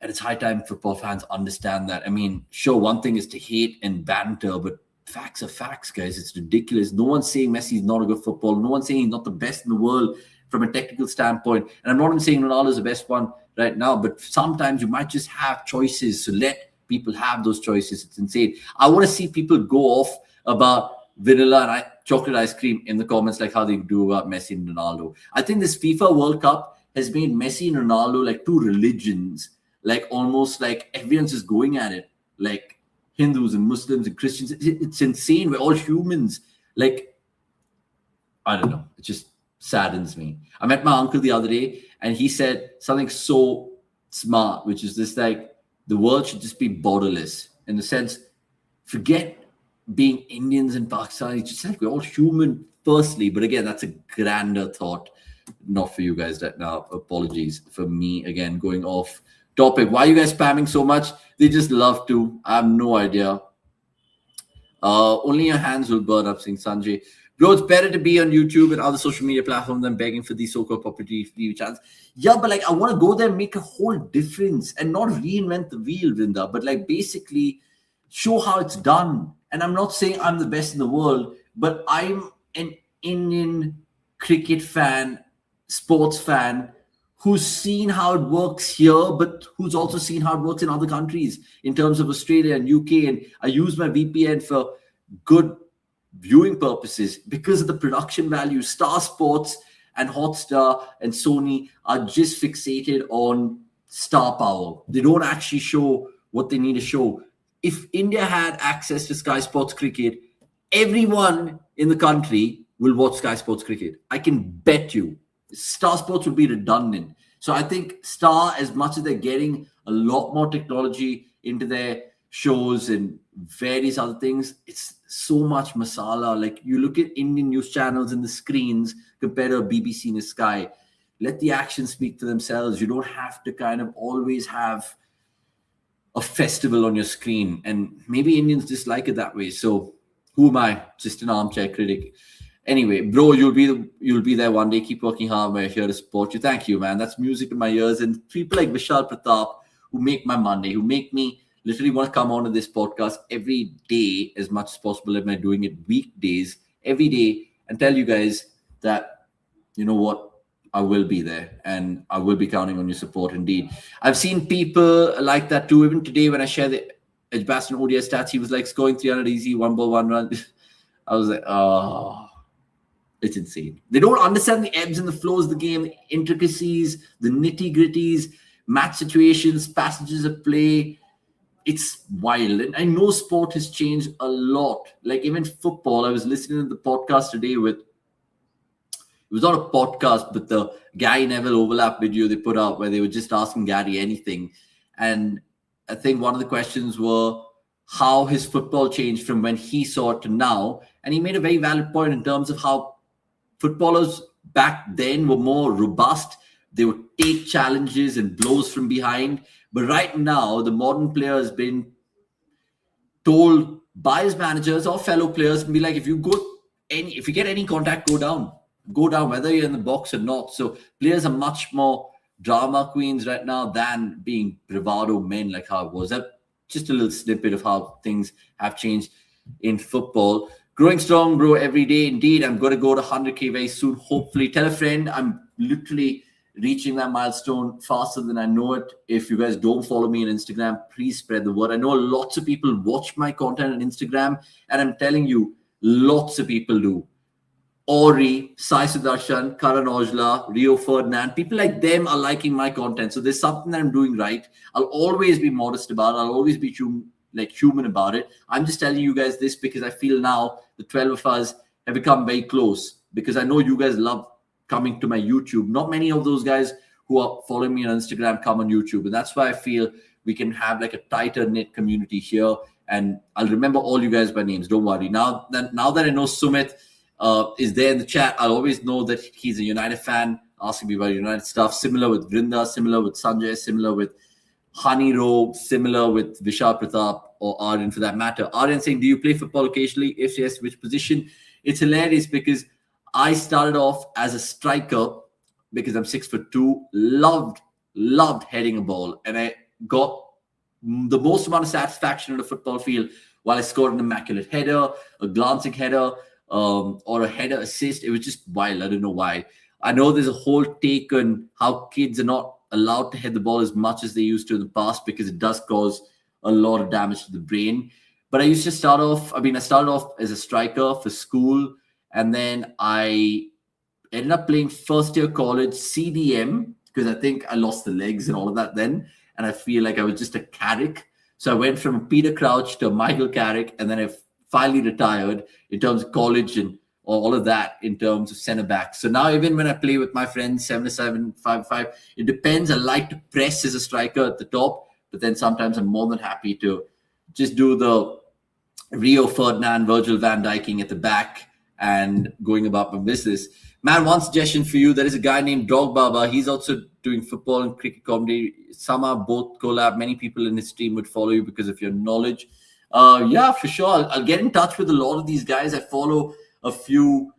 And it's high time football fans understand that. I mean, sure, one thing is to hate and banter, but facts are facts, guys. It's ridiculous. No one's saying Messi is not a good footballer. No one's saying he's not the best in the world from a technical standpoint. And I'm not even saying Ronaldo is the best one right now, but sometimes you might just have choices. So let people have those choices. It's insane. I want to see people go off about vanilla and chocolate ice cream in the comments, like how they do about Messi and Ronaldo. I think this FIFA World Cup has made Messi and Ronaldo like two religions, like almost like everyone's just going at it, like Hindus and Muslims and Christians. It's insane. We're all humans. Like, I don't know. It just saddens me. I met my uncle the other day, and he said something so smart, which is this, like, the world should just be borderless, in the sense, forget being Indians and Pakistani. It's just like we're all human firstly. But again, that's a grander thought, not for you guys right now. Apologies for me again going off topic. Why are you guys spamming so much? They just love to. I have no idea. Only your hands will burn up, saying Sanjay. Bro, it's better to be on YouTube and other social media platforms than begging for these so-called property TV channels. Yeah, but like, I want to go there and make a whole difference and not reinvent the wheel, Vinda, but like basically show how it's done. And I'm not saying I'm the best in the world, but I'm an Indian cricket fan, sports fan, who's seen how it works here, but who's also seen how it works in other countries in terms of Australia and UK. And I use my VPN for good viewing purposes because of the production value. Star Sports and Hotstar and Sony are just fixated on star power. They don't actually show what they need to show. If India had access to Sky Sports Cricket, everyone in the country will watch Sky Sports Cricket. I can bet you. Star Sports would be redundant. So I think Star, as much as they're getting a lot more technology into their shows and various other things, it's so much masala. Like, you look at Indian news channels and the screens compared to BBC and Sky. Let the actions speak for themselves. You don't have to kind of always have a festival on your screen, and maybe Indians just like it that way. So who am I? Just an armchair critic. Anyway, bro, you'll be there one day. Keep working hard. We're here to support you. Thank you, man. That's music to my ears. And people like Vishal Pratap, who make my Monday, who make me literally want to come on to this podcast every day as much as possible. Am I doing it weekdays every day and tell you guys that, you know what, I will be there and I will be counting on your support indeed. I've seen people like that too. Even today when I share the Edgbaston ODI stats, he was like scoring 300 easy, 1 ball, 1 run. I was like, oh, it's insane. They don't understand the ebbs and the flows of the game, the intricacies, the nitty-gritties, match situations, passages of play. It's wild. And I know sport has changed a lot. Like even football, I was listening to the podcast today with, it was not a podcast, but the Gary Neville overlap video they put out where they were just asking Gary anything. And I think one of the questions were how his football changed from when he saw it to now. And he made a very valid point in terms of how footballers back then were more robust. They would take challenges and blows from behind. But right now, the modern player has been told by his managers or fellow players and be like, if you get any contact, go down, whether you're in the box or not. So players are much more drama queens right now than being bravado men like how it was. That just a little snippet of how things have changed in football. Growing strong, bro, every day. Indeed, I'm going to go to 100K very soon, hopefully. Tell a friend. I'm literally reaching that milestone faster than I know it. If you guys don't follow me on Instagram, please spread the word. I know lots of people watch my content on Instagram, and I'm telling you, lots of people do. Ori, Sai Sudarshan, Karan Ojla, Rio Ferdinand, people like them are liking my content. So there's something that I'm doing right. I'll always be modest about it. I'll always be like human about it. I'm just telling you guys this because I feel now the 12 of us have become very close, because I know you guys love coming to my YouTube. Not many of those guys who are following me on Instagram come on YouTube. And that's why I feel we can have like a tighter knit community here. And I'll remember all you guys by names. Don't worry. Now that I know Sumit is there in the chat, I'll always know that he's a United fan, asking me about United stuff. Similar with Vrinda, similar with Sanjay, similar with Haniro, similar with Vishal Pratap or Aryan for that matter. Aryan saying, do you play football occasionally? If yes, which position? It's hilarious because I started off as a striker because I'm 6'2", loved heading a ball. And I got the most amount of satisfaction on the football field while I scored an immaculate header, a glancing header, or a header assist. It was just wild. I don't know why. I know there's a whole take on how kids are not allowed to head the ball as much as they used to in the past because it does cause a lot of damage to the brain. But I used to start off as a striker for school, and then I ended up playing first year college CDM because I think I lost the legs and all of that then, and I feel like I was just a Carrick. So I went from Peter Crouch to Michael Carrick, and then I finally retired in terms of college and all of that in terms of centre back. So now even when I play with my friends 7-7, 5-5, it depends. I like to press as a striker at the top, but then sometimes I'm more than happy to just do the Rio Ferdinand, Virgil van Dijking at the back and going about my business. Man, one suggestion for you, there is a guy named Dog Baba. He's also doing football and cricket comedy. Somehow both collab. Many people in his team would follow you because of your knowledge. Yeah, for sure. I'll get in touch with a lot of these guys. I follow a few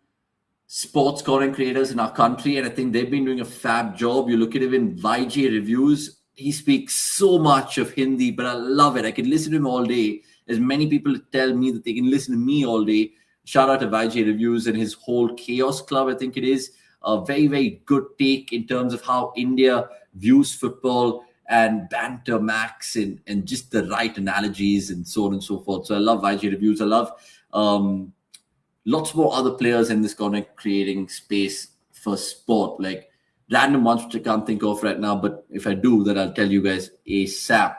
sports content creators in our country, and I think they've been doing a fab job. You look at even YJ Reviews. He speaks so much of Hindi, but I love it. I could listen to him all day. There's many people tell me that they can listen to me all day. Shout out to YJ Reviews and his whole Chaos Club, I think it is. A very, very good take in terms of how India views football and banter max and just the right analogies and so on and so forth. So I love YJ Reviews. I love lots more other players in this content creating space for sport, like random ones which I can't think of right now. But if I do, then I'll tell you guys ASAP.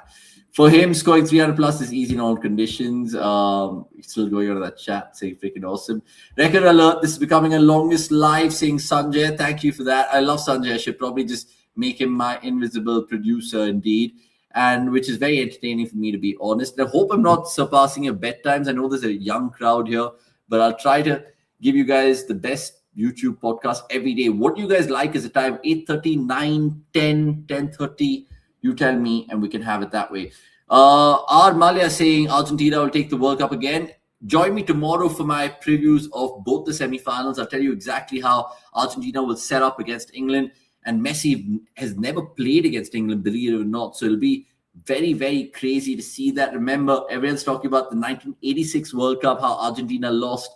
For him, scoring 300 plus is easy in all conditions. Still going on that chat saying freaking awesome. Record alert, this is becoming a longest live saying Sanjay. Thank you for that. I love Sanjay. I should probably just make him my invisible producer indeed. And which is very entertaining for me, to be honest. And I hope I'm not surpassing your bedtimes. I know there's a young crowd here, but I'll try to give you guys the best YouTube podcast every day. What do you guys like as a time? 8:30, 9, 10, 10:30. You tell me, and we can have it that way. R. Malia saying Argentina will take the World Cup again. Join me tomorrow for my previews of both the semifinals. I'll tell you exactly how Argentina will set up against England. And Messi has never played against England, believe it or not. So it'll be very, very crazy to see that. Remember, everyone's talking about the 1986 World Cup, how Argentina lost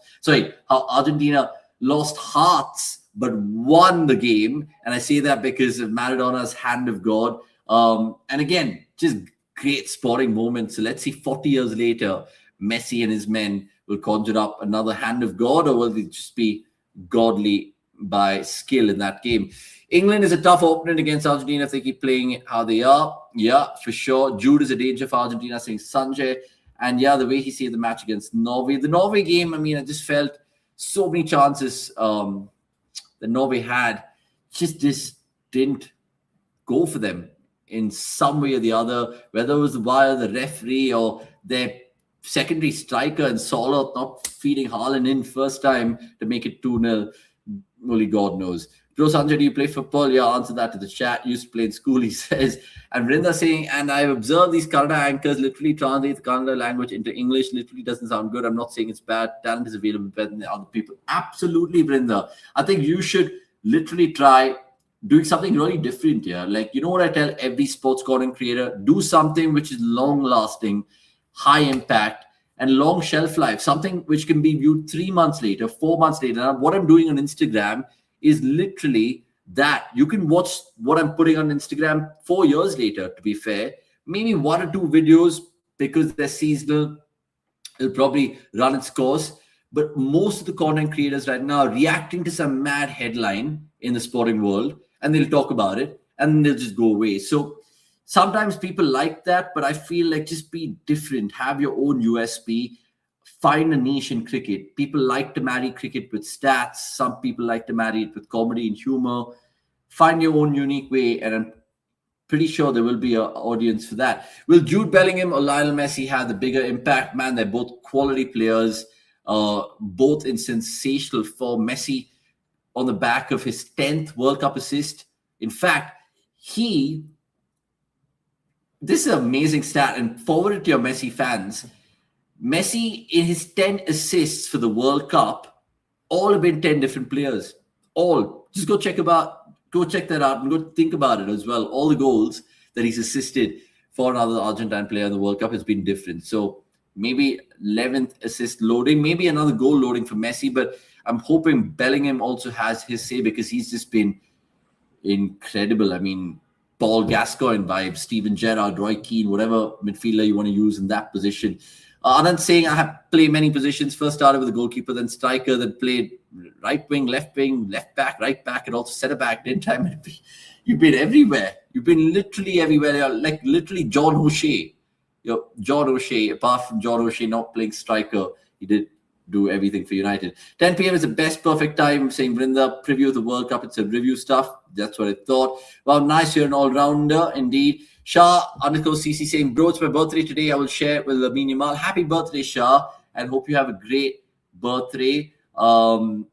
hearts but won the game. And I say that because of Maradona's hand of God. And again, just great sporting moments. So let's see 40 years later, Messi and his men will conjure up another hand of God, or will they just be godly by skill in that game? England is a tough opponent against Argentina if they keep playing it how they are. Yeah, for sure. Jude is a danger for Argentina, saying Sanjay. And yeah, the way he saved the match against Norway. The Norway game, I mean, I just felt so many chances that Norway had just didn't go for them in some way or the other, whether it was via the referee or their secondary striker and Soler not feeding Haaland in first time to make it 2-0. Only God knows. Bro, Sanjay, do you play football? Yeah, answer that to the chat. Used to play in school, he says. And Vrinda saying, and I've observed these Kannada anchors literally translate the Kannada language into English. Literally doesn't sound good. I'm not saying it's bad. Talent is available better than other people. Absolutely, Vrinda. I think you should literally try doing something really different here. Like, you know what I tell every sports content creator? Do something which is long-lasting, high impact, and long shelf life. Something which can be viewed 3 months later, 4 months later. Now, what I'm doing on Instagram is literally that. You can watch what I'm putting on Instagram 4 years later, to be fair. Maybe 1 or 2 videos because they're seasonal. It'll probably run its course. But most of the content creators right now are reacting to some mad headline in the sporting world, and they'll talk about it, and they'll just go away. So Sometimes people like that, but I feel like just be different. Have your own USP. Find a niche in cricket. People like to marry cricket with stats. Some people like to marry it with comedy and humor. Find your own unique way, and I'm pretty sure there will be an audience for that. Will Jude Bellingham or Lionel Messi have the bigger impact? Man, they're both quality players, both in sensational form. Messi on the back of his 10th World Cup assist. In fact, this is an amazing stat, and forward it to your Messi fans. Messi, in his 10 assists for the World Cup, all have been 10 different players. All. Just go check that out and go think about it as well. All the goals that he's assisted for another Argentine player in the World Cup has been different. So maybe 11th assist loading, maybe another goal loading for Messi, but I'm hoping Bellingham also has his say because he's just been incredible. I mean, Paul Gascoigne vibes, Steven Gerrard, Roy Keane, whatever midfielder you want to use in that position. Anand saying I have played many positions. First started with a goalkeeper, then striker, then played right wing, left back, right back, and also centre back. Didn't time. You've been everywhere. You've been literally everywhere. You're like literally John O'Shea. John O'Shea. Apart from John O'Shea not playing striker, he did do everything for United. 10 p.m. is the best perfect time. Saying Vrinda, preview of the World Cup. It's a review stuff. That's what I thought. Well, nice. You're an all-rounder indeed. Shah _CC saying, bro, it's my birthday today. I will share it with Amin Yamal. Happy birthday, Shah, and hope you have a great birthday and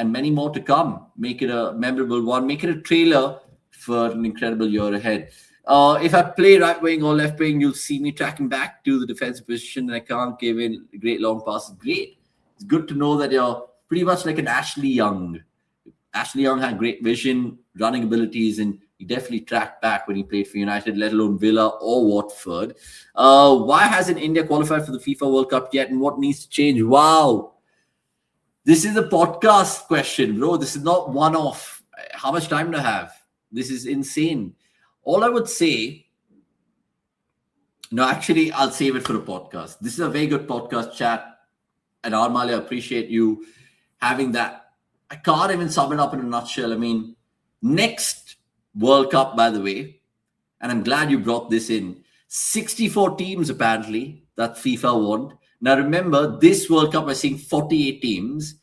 many more to come. Make it a memorable one. Make it a trailer for an incredible year ahead. If I play right wing or left wing, you'll see me tracking back to the defensive position, and I can't give in great long passes. Great. It's good to know that you're pretty much like an Ashley Young. Ashley Young had great vision, running abilities, and he definitely tracked back when he played for United, let alone Villa or Watford. Why hasn't India qualified for the FIFA World Cup yet, and what needs to change? Wow. This is a podcast question, bro. This is not one-off. How much time do I have? This is insane. All I would say... No, actually, I'll save it for a podcast. This is a very good podcast chat. And Armali, I appreciate you having that. I can't even sum it up in a nutshell. I mean, next World Cup, by the way, and I'm glad you brought this in, 64 teams apparently that FIFA want. Now remember, this World Cup we're seeing 48 teams.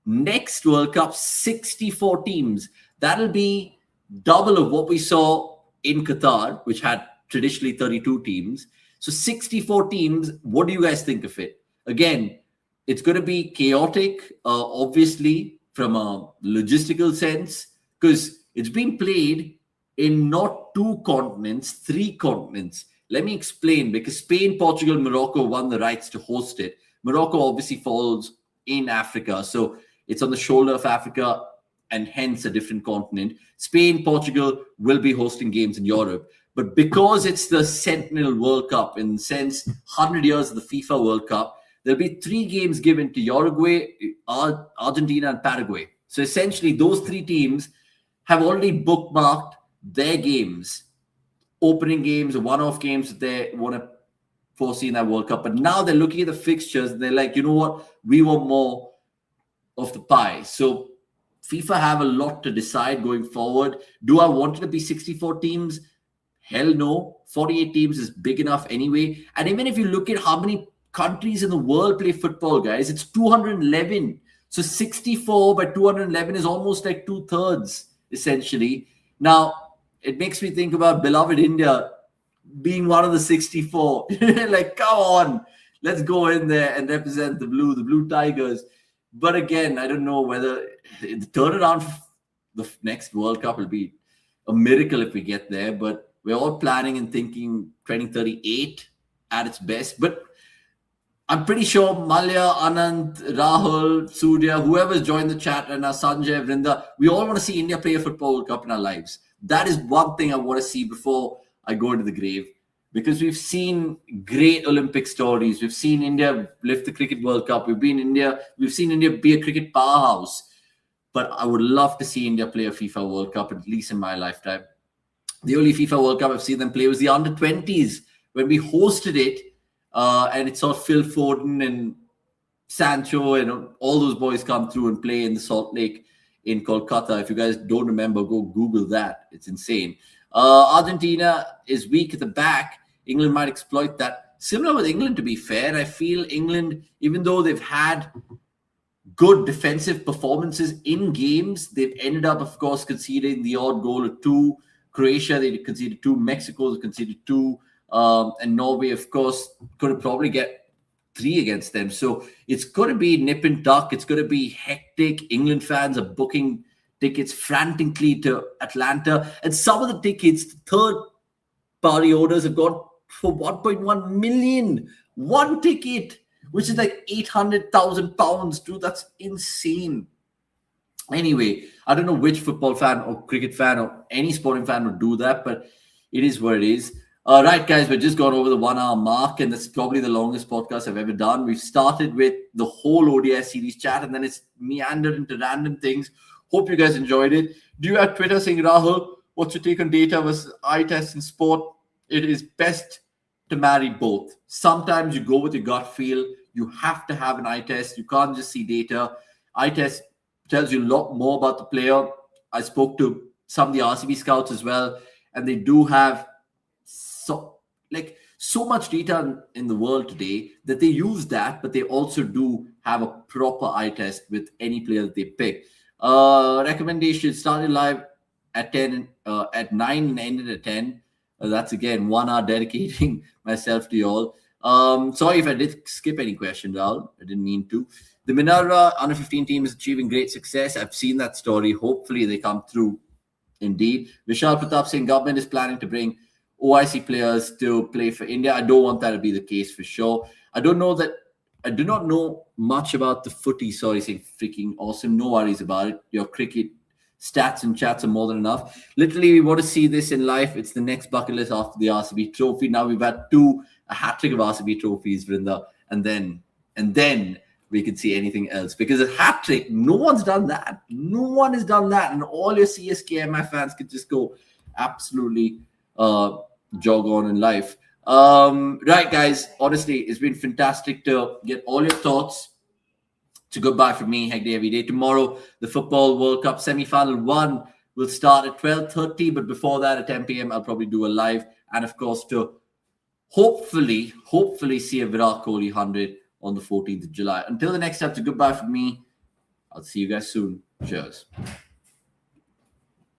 Next World Cup, 64 teams. That'll be double of what we saw in Qatar, which had traditionally 32 teams. So 64 teams. What do you guys think of it? Again, it's going to be chaotic, obviously, from a logistical sense, because it's being played in not 2 continents, 3 continents. Let me explain, because Spain, Portugal, Morocco won the rights to host it. Morocco obviously falls in Africa, so it's on the shoulder of Africa and hence a different continent. Spain, Portugal will be hosting games in Europe. But because it's the Sentinel World Cup, in the sense 100 years of the FIFA World Cup, there'll be 3 games given to Uruguay, Argentina, and Paraguay. So essentially, those 3 teams have already bookmarked their games, opening games, one-off games that they want to foresee in that World Cup. But now they're looking at the fixtures and they're like, you know what? We want more of the pie. So FIFA have a lot to decide going forward. Do I want it to be 64 teams? Hell no. 48 teams is big enough anyway. And even if you look at how many countries in the world play football, guys, it's 211. So 64 by 211 is almost like 2/3, essentially. Now, it makes me think about beloved India being one of the 64. Like, come on, let's go in there and represent the Blue Tigers. But again, I don't know whether the turnaround for the next World Cup will be a miracle if we get there. But we're all planning and thinking 2038 at its best. But I'm pretty sure Malya, Anand, Rahul, Surya, whoever's joined the chat right now, Sanjay, Vrinda, we all want to see India play a football World Cup in our lives. That is one thing I want to see before I go into the grave. Because we've seen great Olympic stories. We've seen India lift the Cricket World Cup. We've seen India be a cricket powerhouse. But I would love to see India play a FIFA World Cup, at least in my lifetime. The only FIFA World Cup I've seen them play was the under-20s when we hosted it. And it saw Phil Foden and Sancho and all those boys come through and play in the Salt Lake in Kolkata. If you guys don't remember, go Google that. It's insane. Argentina is weak at the back. England might exploit that. Similar with England, to be fair. I feel England, even though they've had good defensive performances in games, they've ended up, of course, conceding the odd goal or two. Croatia, they conceded two. Mexico, they conceded two. And Norway, of course, could have probably get three against them. So it's going to be nip and tuck. It's going to be hectic. England fans are booking tickets frantically to Atlanta. And some of the tickets, third-party orders have gone for 1.1 million. One ticket, which is like 800,000 pounds. Dude, that's insane. Anyway, I don't know which football fan or cricket fan or any sporting fan would do that, but it is what it is. Right, guys, we've just gone over the 1 hour mark, and that's probably the longest podcast I've ever done. We've started with the whole ODI series chat, and then it's meandered into random things. Hope you guys enjoyed it. Do you have Twitter saying, Rahul, what's your take on data versus eye test in sport? It is best to marry both. Sometimes you go with your gut feel. You have to have an eye test. You can't just see data. Eye test tells you a lot more about the player. I spoke to some of the RCB scouts as well, and they do have so much data in the world today that they use that, but they also do have a proper eye test with any player that they pick. Recommendation started live at 10, at 9 and ended at 10. That's again 1 hour dedicating myself to you all. Sorry if I did skip any questions, Raul. I didn't mean to. The Minerva under 15 team is achieving great success. I've seen that story. Hopefully they come through indeed. Vishal Pratap saying government is planning to bring OIC players to play for India. I don't want that to be the case for sure. I do not know much about the footy. Sorry, saying freaking awesome. No worries about it. Your cricket stats and chats are more than enough. Literally, we want to see this in life. It's the next bucket list after the RCB trophy. Now we've had a hat-trick of RCB trophies, Vrinda, and then we can see anything else. Because a hat-trick, no one's done that. No one has done that. And all your CSK MI fans could just go absolutely jog on in life. Right, guys. Honestly, it's been fantastic to get all your thoughts. It's a goodbye from me, Hegde Every Day. Tomorrow, the Football World Cup semi-final 1 will start at 12:30. But before that, at 10 p.m., I'll probably do a live. And, of course, to hopefully see a Virat Kohli 100 on the 14th of July. Until the next time, it's a goodbye from me. I'll see you guys soon. Cheers.